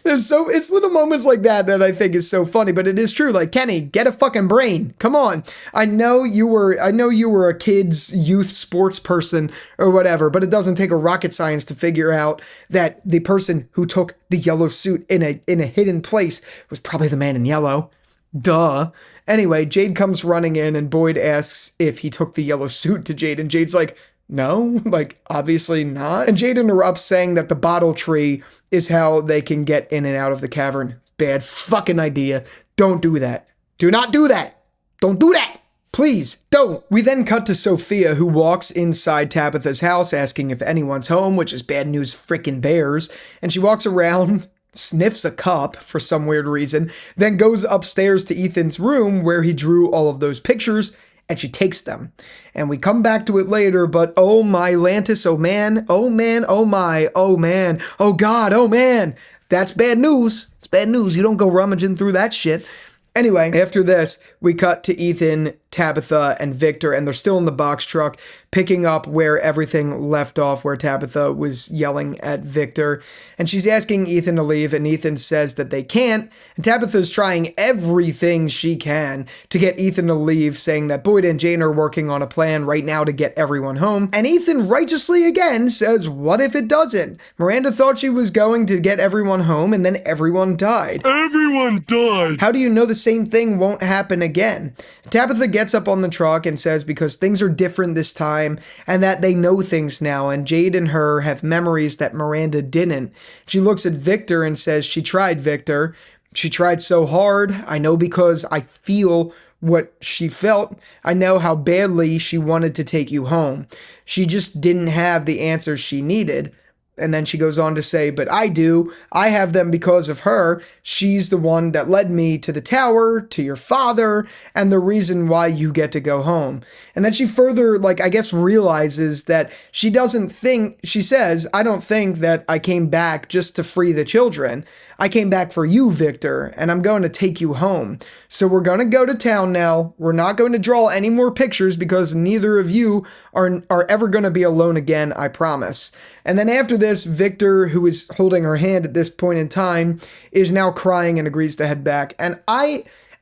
It's little moments like that I think is so funny, but it is true. Like, Kenny, get a fucking brain. Come on. I know you were a kid's youth sports person or whatever, but it doesn't take a rocket science to figure out that the person who took the yellow suit in a hidden place was probably the man in yellow. Duh. Anyway, Jade comes running in, and Boyd asks if he took the yellow suit to Jade, and Jade's like, no, obviously not. And Jade interrupts, saying that the bottle tree is how they can get in and out of the cavern. Bad fucking idea. Don't do that. Do not do that. Don't do that. Please, don't. We then cut to Sophia, who walks inside Tabitha's house asking if anyone's home, which is bad news frickin' bears, and she walks around, sniffs a cup for some weird reason, then goes upstairs to Ethan's room where he drew all of those pictures, and she takes them. And we come back to it later, but oh my Lantis, oh man, oh man, oh my, oh man, oh god, oh man. That's bad news. It's bad news. You don't go rummaging through that shit. Anyway, after this, we cut to Ethan, Tabitha, and Victor, and they're still in the box truck, picking up where everything left off, where Tabitha was yelling at Victor. And she's asking Ethan to leave, and Ethan says that they can't. And Tabitha's trying everything she can to get Ethan to leave, saying that Boyd and Jane are working on a plan right now to get everyone home. And Ethan righteously again says, what if it doesn't? Miranda thought she was going to get everyone home, and then everyone died. Everyone died! How do you know the same thing won't happen again? Tabitha gets up on the truck and says because things are different this time and that they know things now, and Jade and her have memories that Miranda didn't. She looks at Victor and says she tried, Victor. She tried so hard. I know because I feel what she felt. I know how badly she wanted to take you home. She just didn't have the answers she needed. And then she goes on to say, but I do. I have them because of her. She's the one that led me to the tower, to your father, and the reason why you get to go home. And then she further, like, I guess realizes that she doesn't think, she says, I don't think that I came back just to free the children. I came back for you, Victor, and I'm going to take you home. So we're going to go to town now. We're not going to draw any more pictures because neither of you are ever going to be alone again, I promise. And then after this, Victor, who is holding her hand at this point in time, is now crying and agrees to head back. And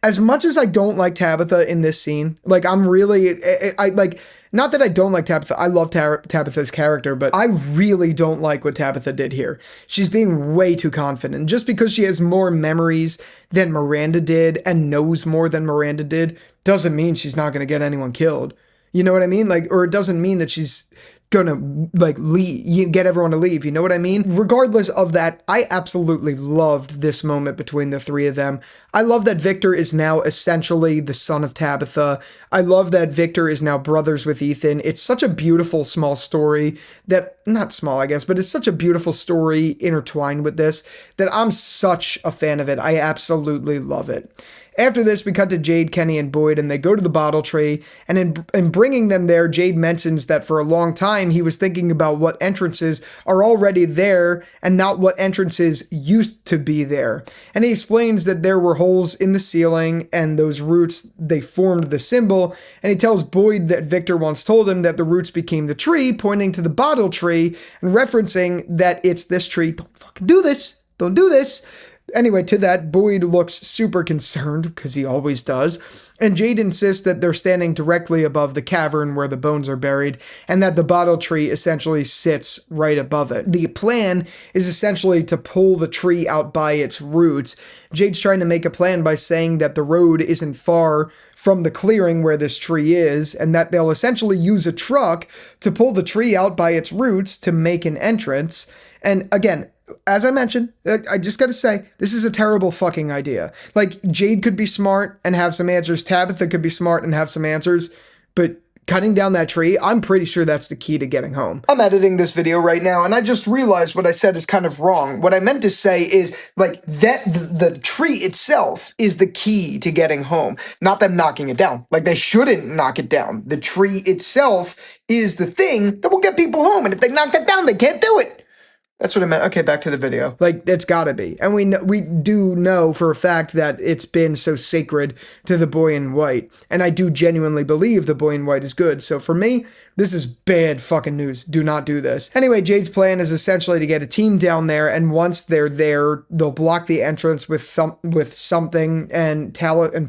as much as I don't like Tabitha in this scene, like I'm really, I like, not that I don't like Tabitha, I love Tabitha's character, but I really don't like what Tabitha did here. She's being way too confident. Just because she has more memories than Miranda did and knows more than Miranda did, doesn't mean she's not going to get anyone killed. You know what I mean? Like, or it doesn't mean that she's gonna like leave, get everyone to leave, you know what I mean? Regardless of that, I absolutely loved this moment between the three of them. I love that Victor is now essentially the son of Tabitha. I love that Victor is now brothers with Ethan. It's such a beautiful small story that, not small I guess, but it's such a beautiful story intertwined with this that I'm such a fan of it. I absolutely love it. After this, we cut to Jade, Kenny, and Boyd, and they go to the bottle tree, and in bringing them there, Jade mentions that for a long time, he was thinking about what entrances are already there and not what entrances used to be there. And he explains that there were holes in the ceiling, and those roots, they formed the symbol, and he tells Boyd that Victor once told him that the roots became the tree, pointing to the bottle tree, and referencing that it's this tree. Don't fucking do this. Don't do this. Anyway, to that, Boyd looks super concerned, because he always does, and Jade insists that they're standing directly above the cavern where the bones are buried, and that the bottle tree essentially sits right above it. The plan is essentially to pull the tree out by its roots. Jade's trying to make a plan by saying that the road isn't far from the clearing where this tree is, and that they'll essentially use a truck to pull the tree out by its roots to make an entrance. And again, as I mentioned, I just gotta say, this is a terrible fucking idea. Like, Jade could be smart and have some answers, Tabitha could be smart and have some answers, but cutting down that tree, I'm pretty sure that's the key to getting home. I'm editing this video right now, and I just realized what I said is kind of wrong. What I meant to say is, like, that the tree itself is the key to getting home, not them knocking it down. Like, they shouldn't knock it down. The tree itself is the thing that will get people home, and if they knock that down, they can't do it. That's what I meant. Okay, back to the video. Like, it's gotta be. And we do know for a fact that it's been so sacred to the boy in white. And I do genuinely believe the boy in white is good. So for me, this is bad fucking news. Do not do this. Anyway, Jade's plan is essentially to get a team down there, and once they're there, they'll block the entrance with something and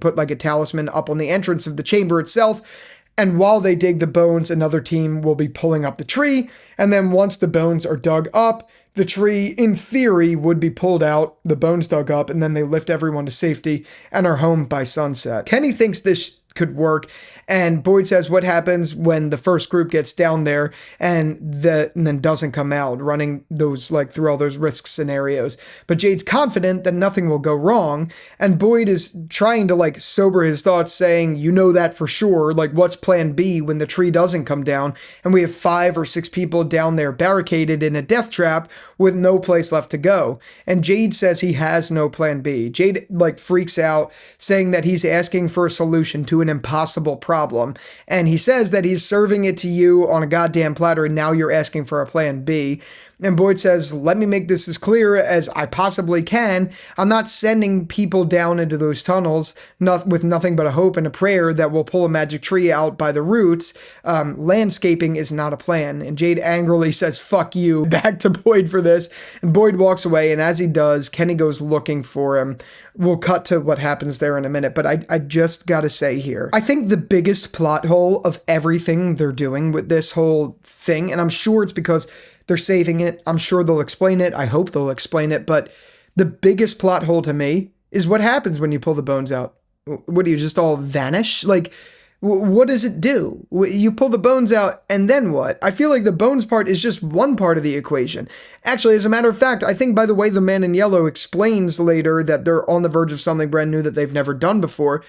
put like a talisman up on the entrance of the chamber itself. And while they dig the bones, another team will be pulling up the tree. And then once the bones are dug up, the tree, in theory, would be pulled out, the bones dug up, and then they lift everyone to safety and are home by sunset. Kenny thinks this could work, and Boyd says what happens when the first group gets down there and then doesn't come out, running those, like, through all those risk scenarios. But Jade's confident that nothing will go wrong, and Boyd is trying to, like, sober his thoughts, saying, you know that for sure, like, what's plan B when the tree doesn't come down, and we have 5 or 6 people down there barricaded in a death trap with no place left to go. And Jade says he has no plan B. Jade, like, freaks out, saying that he's asking for a solution to an impossible problem, and he says that he's serving it to you on a goddamn platter, and now you're asking for a plan B. And Boyd says, let me make this as clear as I possibly can. I'm not sending people down into those tunnels with nothing but a hope and a prayer that will pull a magic tree out by the roots. Landscaping is not a plan. And Jade angrily says, fuck you, back to Boyd for this. And Boyd walks away, and as he does, Kenny goes looking for him. We'll cut to what happens there in a minute, but I just gotta say here, I think the biggest plot hole of everything they're doing with this whole thing, and I'm sure it's because they're saving it, I'm sure they'll explain it, I hope they'll explain it, but the biggest plot hole to me is what happens when you pull the bones out. What do you just all vanish? Like, what does it do? You pull the bones out, and then what? I feel like the bones part is just one part of the equation. Actually, as a matter of fact, I think by the way the man in yellow explains later that they're on the verge of something brand new that they've never done before,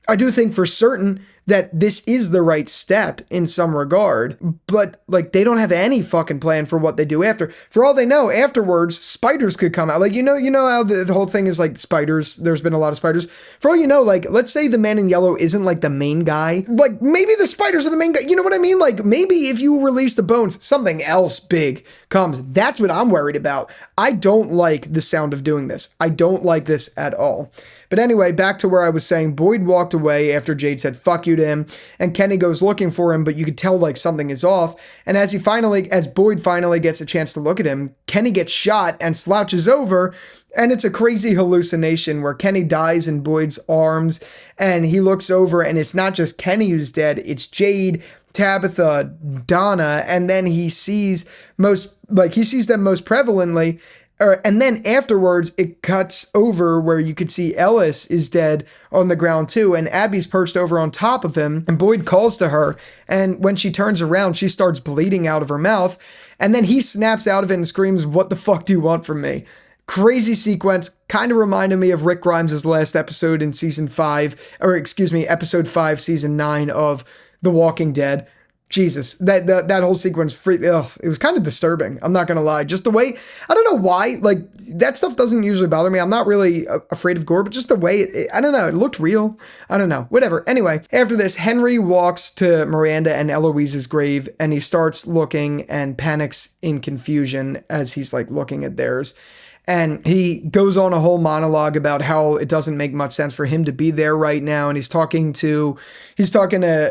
I do think for certain that this is the right step in some regard, but like they don't have any fucking plan for what they do after. For all they know, afterwards, spiders could come out. Like, you know how the whole thing is like spiders, there's been a lot of spiders. For all you know, like, let's say the man in yellow isn't like the main guy. Like, maybe the spiders are the main guy. You know what I mean? Like, maybe if you release the bones, something else big comes. That's what I'm worried about. I don't like the sound of doing this. I don't like this at all. But anyway, back to where I was saying, Boyd walked away after Jade said fuck you to him, and Kenny goes looking for him, but you could tell like something is off. And as Boyd finally gets a chance to look at him, Kenny gets shot and slouches over, and it's a crazy hallucination where Kenny dies in Boyd's arms, and he looks over and it's not just Kenny who's dead, it's Jade, Tabitha, Donna, and then he sees them most prevalently. And then afterwards, it cuts over where you could see Ellis is dead on the ground too, and Abby's perched over on top of him, and Boyd calls to her, and when she turns around, she starts bleeding out of her mouth, and then he snaps out of it and screams, "What the fuck do you want from me?" Crazy sequence, kind of reminded me of Rick Grimes' last episode in episode 5, season 9 of The Walking Dead. Jesus, that whole sequence, it was kind of disturbing. I'm not going to lie. Just the way, I don't know why, like, that stuff doesn't usually bother me. I'm not really afraid of gore, but just the way, I don't know, it looked real. I don't know, whatever. Anyway, after this, Henry walks to Miranda and Eloise's grave, and he starts looking and panics in confusion as he's, like, looking at theirs. And he goes on a whole monologue about how it doesn't make much sense for him to be there right now. And he's talking to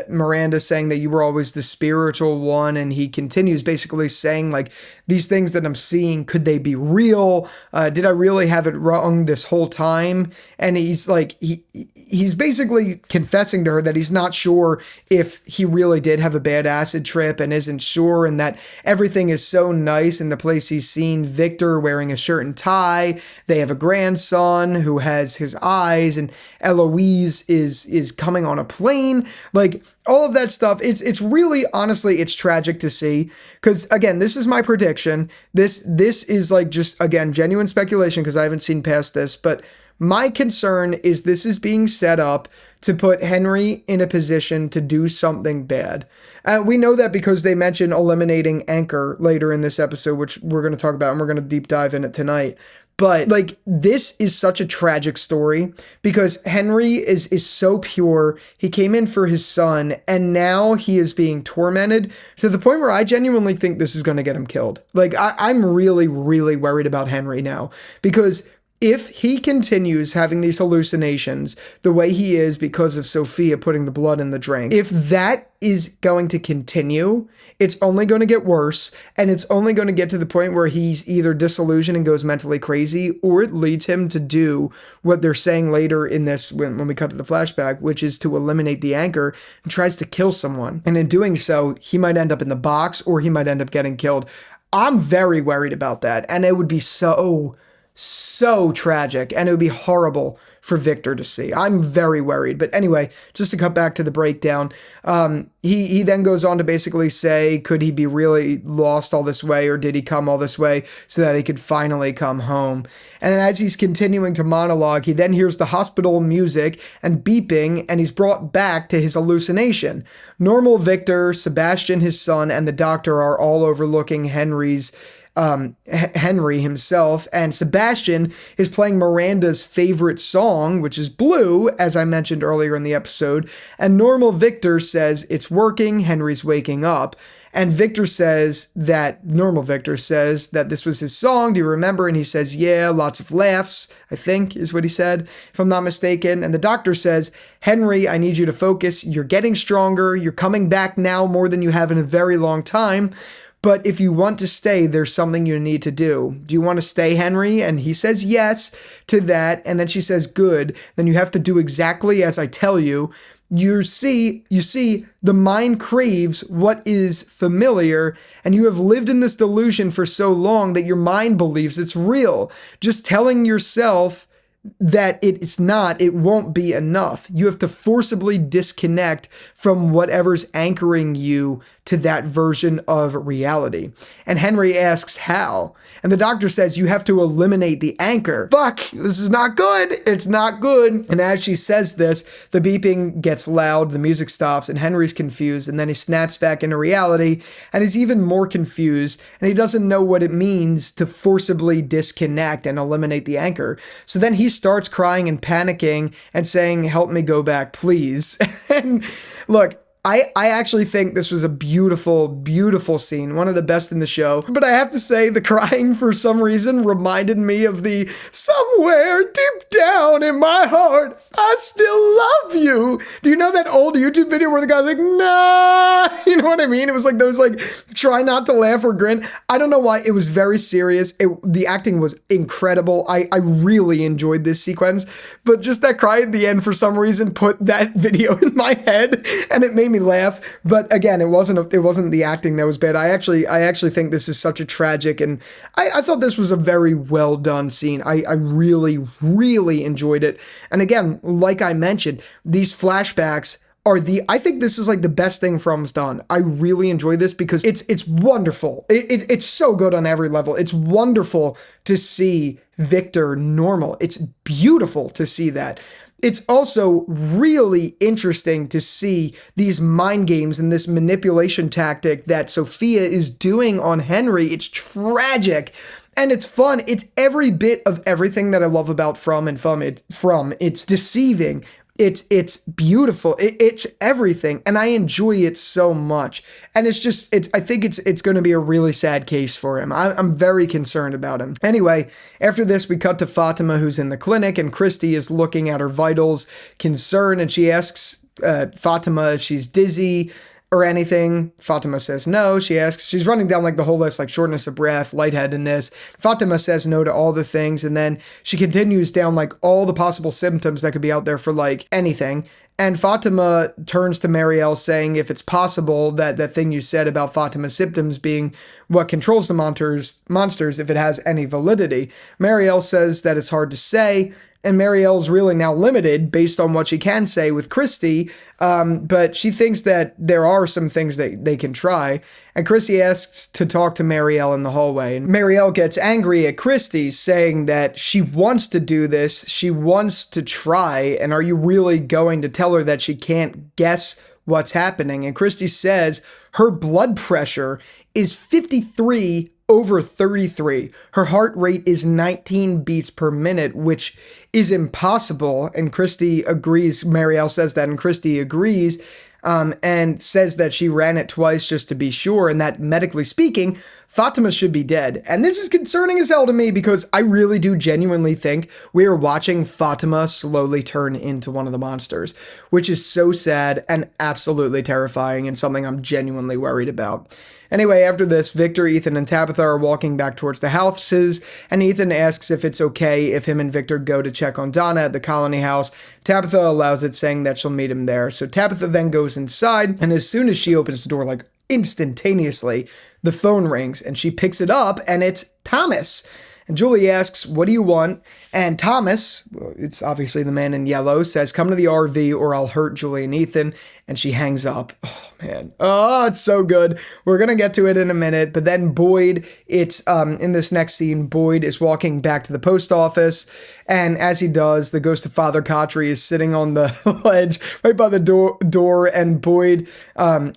Miranda, saying that you were always the spiritual one. And he continues basically saying, like, these things that I'm seeing, could they be real? Did I really have it wrong this whole time? And he's like, he's basically confessing to her that he's not sure if he really did have a bad acid trip and isn't sure, and that everything is so nice in the place he's seen Victor wearing a shirt and tie. They have a grandson who has his eyes, and Eloise is coming on a plane. Like, all of that stuff, it's really, honestly, it's tragic to see, because again, this is my prediction. This is like, just again, genuine speculation, because I haven't seen past this, but my concern is this is being set up to put Henry in a position to do something bad. We know that because they mention eliminating Anchor later in this episode, which we're going to talk about, and we're going to deep dive in it tonight. But like, this is such a tragic story, because Henry is so pure. He came in for his son, and now he is being tormented to the point where I genuinely think this is going to get him killed. Like, I'm really, really worried about Henry now, because if he continues having these hallucinations the way he is because of Sophia putting the blood in the drink, if that is going to continue, it's only going to get worse, and it's only going to get to the point where he's either disillusioned and goes mentally crazy, or it leads him to do what they're saying later in this when we cut to the flashback, which is to eliminate the Anchor, and tries to kill someone. And in doing so, he might end up in the box, or he might end up getting killed. I'm very worried about that, and it would be so tragic, and it would be horrible for Victor to see. I'm very worried. But anyway, just to cut back to the breakdown, he then goes on to basically say, could he be really lost all this way, or did he come all this way so that he could finally come home? And then as he's continuing to monologue, he then hears the hospital music and beeping, and he's brought back to his hallucination. Normal Victor, Sebastian, his son, and the doctor are all overlooking Henry himself, and Sebastian is playing Miranda's favorite song, which is Blue, as I mentioned earlier in the episode, and Normal Victor says it's working, Henry's waking up, and Normal Victor says that this was his song, do you remember? And he says, yeah, lots of laughs, I think is what he said, if I'm not mistaken. And the doctor says, Henry, I need you to focus, you're getting stronger, you're coming back now more than you have in a very long time. But if you want to stay, there's something you need to do. Do you want to stay, Henry? And he says yes to that. And then she says, good. Then you have to do exactly as I tell you. You see, the mind craves what is familiar, and you have lived in this delusion for so long that your mind believes it's real. Just telling yourself that it's not, it won't be enough. You have to forcibly disconnect from whatever's anchoring you to that version of reality. And Henry asks how. And the doctor says, you have to eliminate the anchor. Fuck, this is not good. It's not good. And as she says this, the beeping gets loud, the music stops, and Henry's confused. And then he snaps back into reality, and he's even more confused. And he doesn't know what it means to forcibly disconnect and eliminate the anchor. So then he starts crying and panicking and saying, help me go back, please. And look, I actually think this was a beautiful, beautiful scene, one of the best in the show. But I have to say, the crying for some reason reminded me of the somewhere deep down in my heart, I still love you. Do you know that old YouTube video where the guy's like, nah? You know what I mean? It was like those like, try not to laugh or grin. I don't know why. It was very serious. The acting was incredible. I really enjoyed this sequence. But just that cry at the end, for some reason, put that video in my head, and it made me laugh. But again, it wasn't the acting that was bad. I actually think this is such a tragic, and I thought this was a very well done scene. I really, really enjoyed it. And again, like I mentioned, these flashbacks I think this is like the best thing From's done. I really enjoy this because it's wonderful. It's so good on every level. It's wonderful to see Victor normal. It's beautiful to see that. It's also really interesting to see these mind games and this manipulation tactic that Sophia is doing on Henry. It's tragic. And it's fun. It's every bit of everything that I love about From. It's deceiving. It's beautiful. It's everything. And I enjoy it so much. And I think it's going to be a really sad case for him. I'm very concerned about him. Anyway, after this, we cut to Fatima, who's in the clinic, and Christie is looking at her vitals, concerned, and she asks Fatima if she's dizzy or anything. Fatima says no. She's running down like the whole list, like shortness of breath, lightheadedness. Fatima says no to all the things, and then she continues down like all the possible symptoms that could be out there for like anything. And Fatima turns to Mariel saying, if it's possible that thing you said about Fatima's symptoms being what controls the monsters, if it has any validity. Mariel says that it's hard to say, and Mariel's really now limited based on what she can say with Christie, but she thinks that there are some things that they can try. And Christie asks to talk to Mariel in the hallway. And Mariel gets angry at Christie, saying that she wants to do this, she wants to try, and are you really going to tell her that she can't guess what's happening? And Christie says her blood pressure is 53/33. Her heart rate is 19 beats per minute, which is impossible. And Christie agrees. Mariel says that, and Christie agrees, and says that she ran it twice just to be sure, and that medically speaking, Fatima should be dead. And this is concerning as hell to me because I really do genuinely think we are watching Fatima slowly turn into one of the monsters, which is so sad and absolutely terrifying and something I'm genuinely worried about. Anyway, after this, Victor, Ethan, and Tabitha are walking back towards the houses, and Ethan asks if it's okay if him and Victor go to check on Donna at the colony house. Tabitha allows it, saying that she'll meet him there. So Tabitha then goes inside, and as soon as she opens the door, like instantaneously, the phone rings, and she picks it up, and it's Thomas. And Julie asks, what do you want? And Thomas, it's obviously the man in yellow, says, come to the RV or I'll hurt Julie and Ethan. And she hangs up. Oh, man. Oh, it's so good. We're going to get to it in a minute. But then Boyd, it's in this next scene, Boyd is walking back to the post office. And as he does, the ghost of Father Kotry is sitting on the ledge right by the door. And Boyd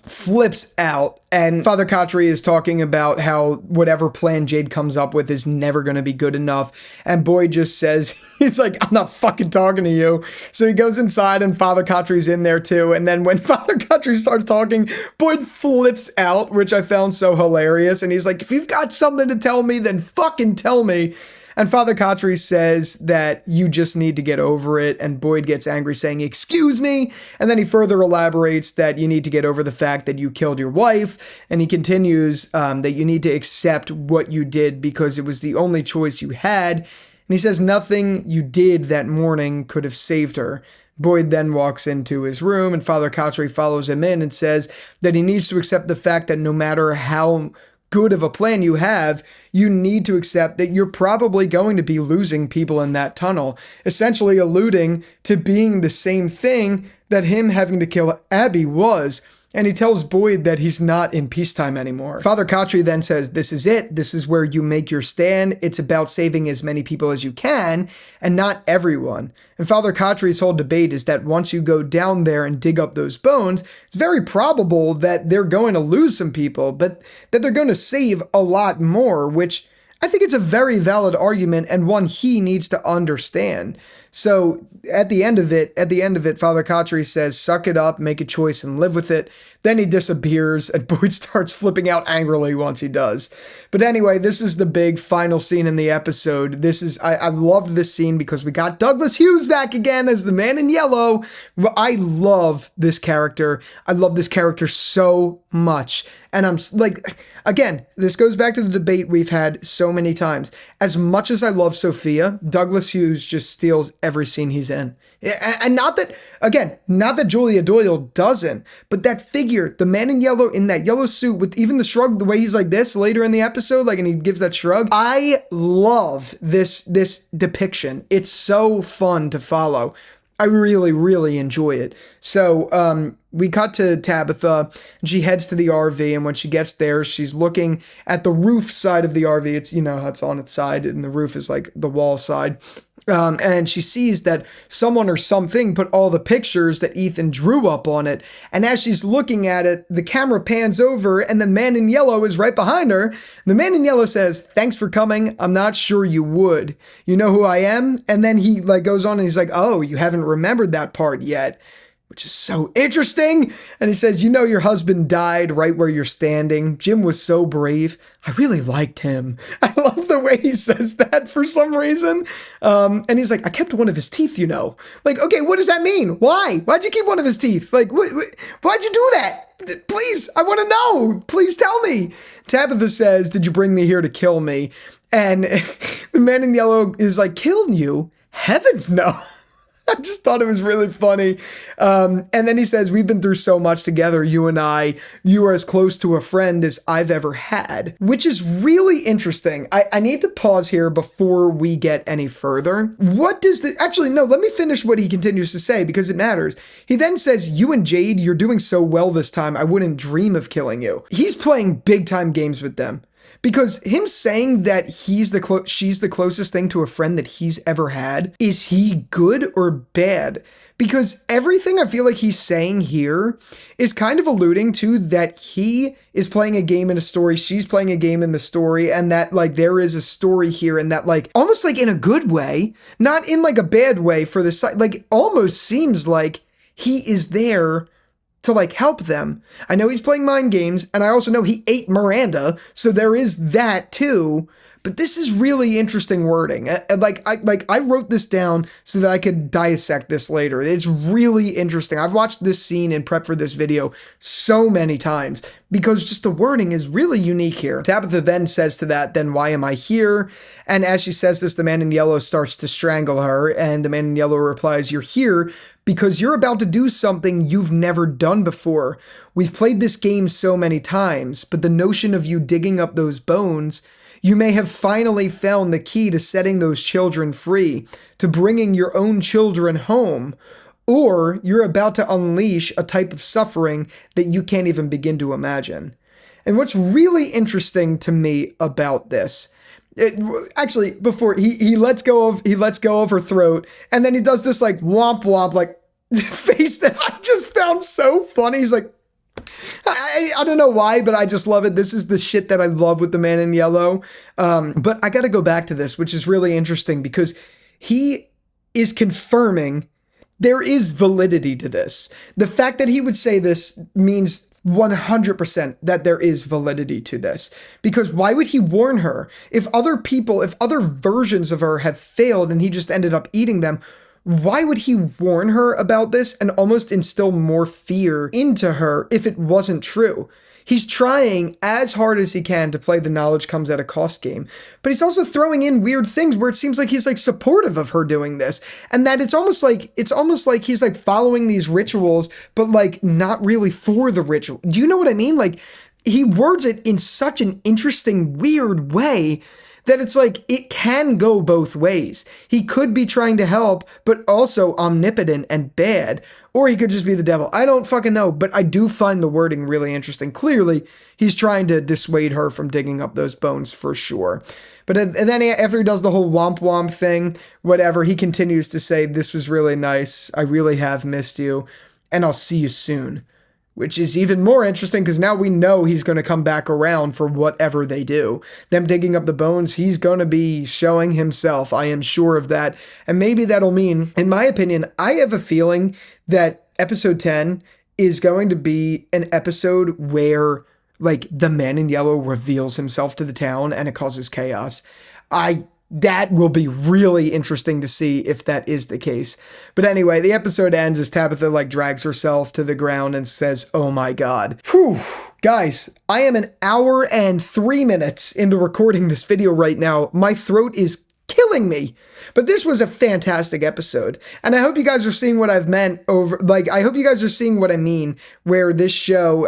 flips out. And Father Kotry is talking about how whatever plan Jade comes up with is never going to be good enough. And Boyd just says, he's like, I'm not fucking talking to you. So he goes inside and Father Kotry's in there too. And then when Father Kotry starts talking, Boyd flips out, which I found so hilarious. And he's like, if you've got something to tell me, then fucking tell me. And Father Kotry says that you just need to get over it. And Boyd gets angry, saying, excuse me. And then he further elaborates that you need to get over the fact that you killed your wife. And he continues that you need to accept what you did because it was the only choice you had. And he says nothing you did that morning could have saved her. Boyd then walks into his room, and Father Kotry follows him in and says that he needs to accept the fact that no matter how good of a plan you have, you need to accept that you're probably going to be losing people in that tunnel, essentially alluding to being the same thing that him having to kill Abby was. and he tells Boyd that he's not in peacetime anymore. Father Kotry then says, this is it. This is where you make your stand. It's about saving as many people as you can, and not everyone. And Father Kotry's whole debate is that once you go down there and dig up those bones, it's very probable that they're going to lose some people, but that they're going to save a lot more, which I think it's a very valid argument and one he needs to understand. So at the end of it, Father Kotry says, suck it up, make a choice, and live with it. Then he disappears, and Boyd starts flipping out angrily once he does. But anyway, this is the big final scene in the episode. I loved this scene because we got Douglas Hughes back again as the Man in Yellow. I love this character. I love this character so much. And I'm like, again, this goes back to the debate we've had so many times. As much as I love Sophia, Douglas Hughes just steals every scene he's in. And not that Julia Doyle doesn't, but that figure, the Man in Yellow in that yellow suit with even the shrug, the way he's like this later in the episode, like, and he gives that shrug. I love this depiction. It's so fun to follow. I really, really enjoy it. So we cut to Tabitha, and she heads to the RV, and when she gets there, she's looking at the roof side of the RV. It's, you know, how it's on its side, and the roof is like the wall side. And she sees that someone or something put all the pictures that Ethan drew up on it. And as she's looking at it, the camera pans over and the Man in Yellow is right behind her. The Man in Yellow says, thanks for coming. I'm not sure you would. You know who I am? And then he like goes on and he's like, oh, you haven't remembered that part yet, which is so interesting. And he says, you know, your husband died right where you're standing. Jim was so brave. I really liked him. I love the way he says that for some reason. And he's like, I kept one of his teeth, you know. Like, okay, what does that mean? Why? Why'd you keep one of his teeth? Like, why'd you do that? Please, I want to know. Please tell me. Tabitha says, did you bring me here to kill me? And the Man in Yellow is like, kill you? Heavens no. I just thought it was really funny. And then he says, we've been through so much together, you and I. You are as close to a friend as I've ever had, which is really interesting. I need to pause here before we get any further. Actually, no, let me finish what he continues to say because it matters. He then says, you and Jade, you're doing so well this time. I wouldn't dream of killing you. He's playing big time games with them. Because him saying that she's the closest thing to a friend that he's ever had, is he good or bad? Because everything I feel like he's saying here is kind of alluding to that he is playing a game in a story, she's playing a game in the story, and that like there is a story here, and that like almost like in a good way, not in like a bad way for the side, like almost seems like he is there to like help them. I know he's playing mind games, and I also know he ate Miranda, so there is that too. But this is really interesting wording. I wrote this down so that I could dissect this later. It's really interesting. I've watched this scene in prep for this video so many times because just the wording is really unique here. Tabitha then says to that, then why am I here? And as she says this, the Man in Yellow starts to strangle her, and the Man in Yellow replies, you're here because you're about to do something you've never done before. We've played this game so many times, but the notion of you digging up those bones, you may have finally found the key to setting those children free, to bringing your own children home, or you're about to unleash a type of suffering that you can't even begin to imagine. And what's really interesting to me about this, before he lets go of her throat, and then he does this like womp womp like face that I just found so funny. He's like, I don't know why, but I just love it. This is the shit that I love with the Man in Yellow. But I got to go back to this, which is really interesting because he is confirming there is validity to this. The fact that he would say this means 100% that there is validity to this. Because why would he warn her? If other versions of her have failed and he just ended up eating them, why would he warn her about this and almost instill more fear into her if it wasn't true? He's trying as hard as he can to play the knowledge comes at a cost game, but he's also throwing in weird things where it seems like he's like supportive of her doing this, and that it's almost like he's like following these rituals, but like not really for the ritual. Do you know what I mean? Like he words it in such an interesting, weird way that it's like, it can go both ways. He could be trying to help, but also omnipotent and bad, or he could just be the devil. I don't fucking know, but I do find the wording really interesting. Clearly, he's trying to dissuade her from digging up those bones for sure. But and then after he does the whole womp womp thing, whatever, he continues to say, this was really nice. I really have missed you, and I'll see you soon. Which is even more interesting because now we know he's going to come back around for whatever they do. Them digging up the bones, he's going to be showing himself. I am sure of that. And maybe that'll mean, in my opinion, I have a feeling that episode 10 is going to be an episode where, like, the man in yellow reveals himself to the town and it causes chaos. That will be really interesting to see if that is the case. But anyway, the episode ends as Tabitha drags herself to the ground and says, oh my God. Whew. Guys, I am an hour and 3 minutes into recording this video right now. My throat is killing me. But this was a fantastic episode. And I hope you guys are seeing what I've meant I hope you guys are seeing what I mean, where this show,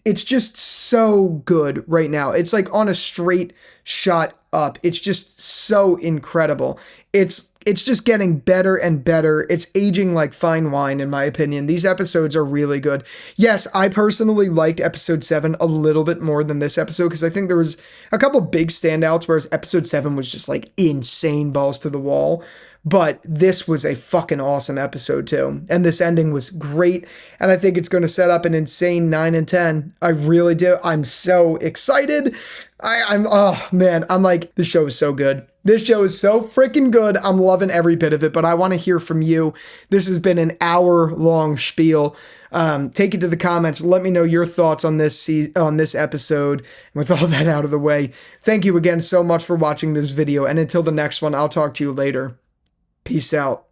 it's just so good right now. It's on a straight shot up. It's just so incredible. It's just getting better and better. It's aging like fine wine, in my opinion. These episodes are really good. Yes, I personally liked episode 7 a little bit more than this episode because I think there was a couple big standouts, whereas episode 7 was just insane balls to the wall. But this was a fucking awesome episode too. And this ending was great. And I think it's going to set up an insane 9 and 10. I really do. I'm so excited. Oh man, I'm this show is so good. This show is so freaking good. I'm loving every bit of it, but I want to hear from you. This has been an hour-long spiel. Take it to the comments. Let me know your thoughts on this episode. And with all that out of the way, thank you again so much for watching this video. And until the next one, I'll talk to you later. Peace out.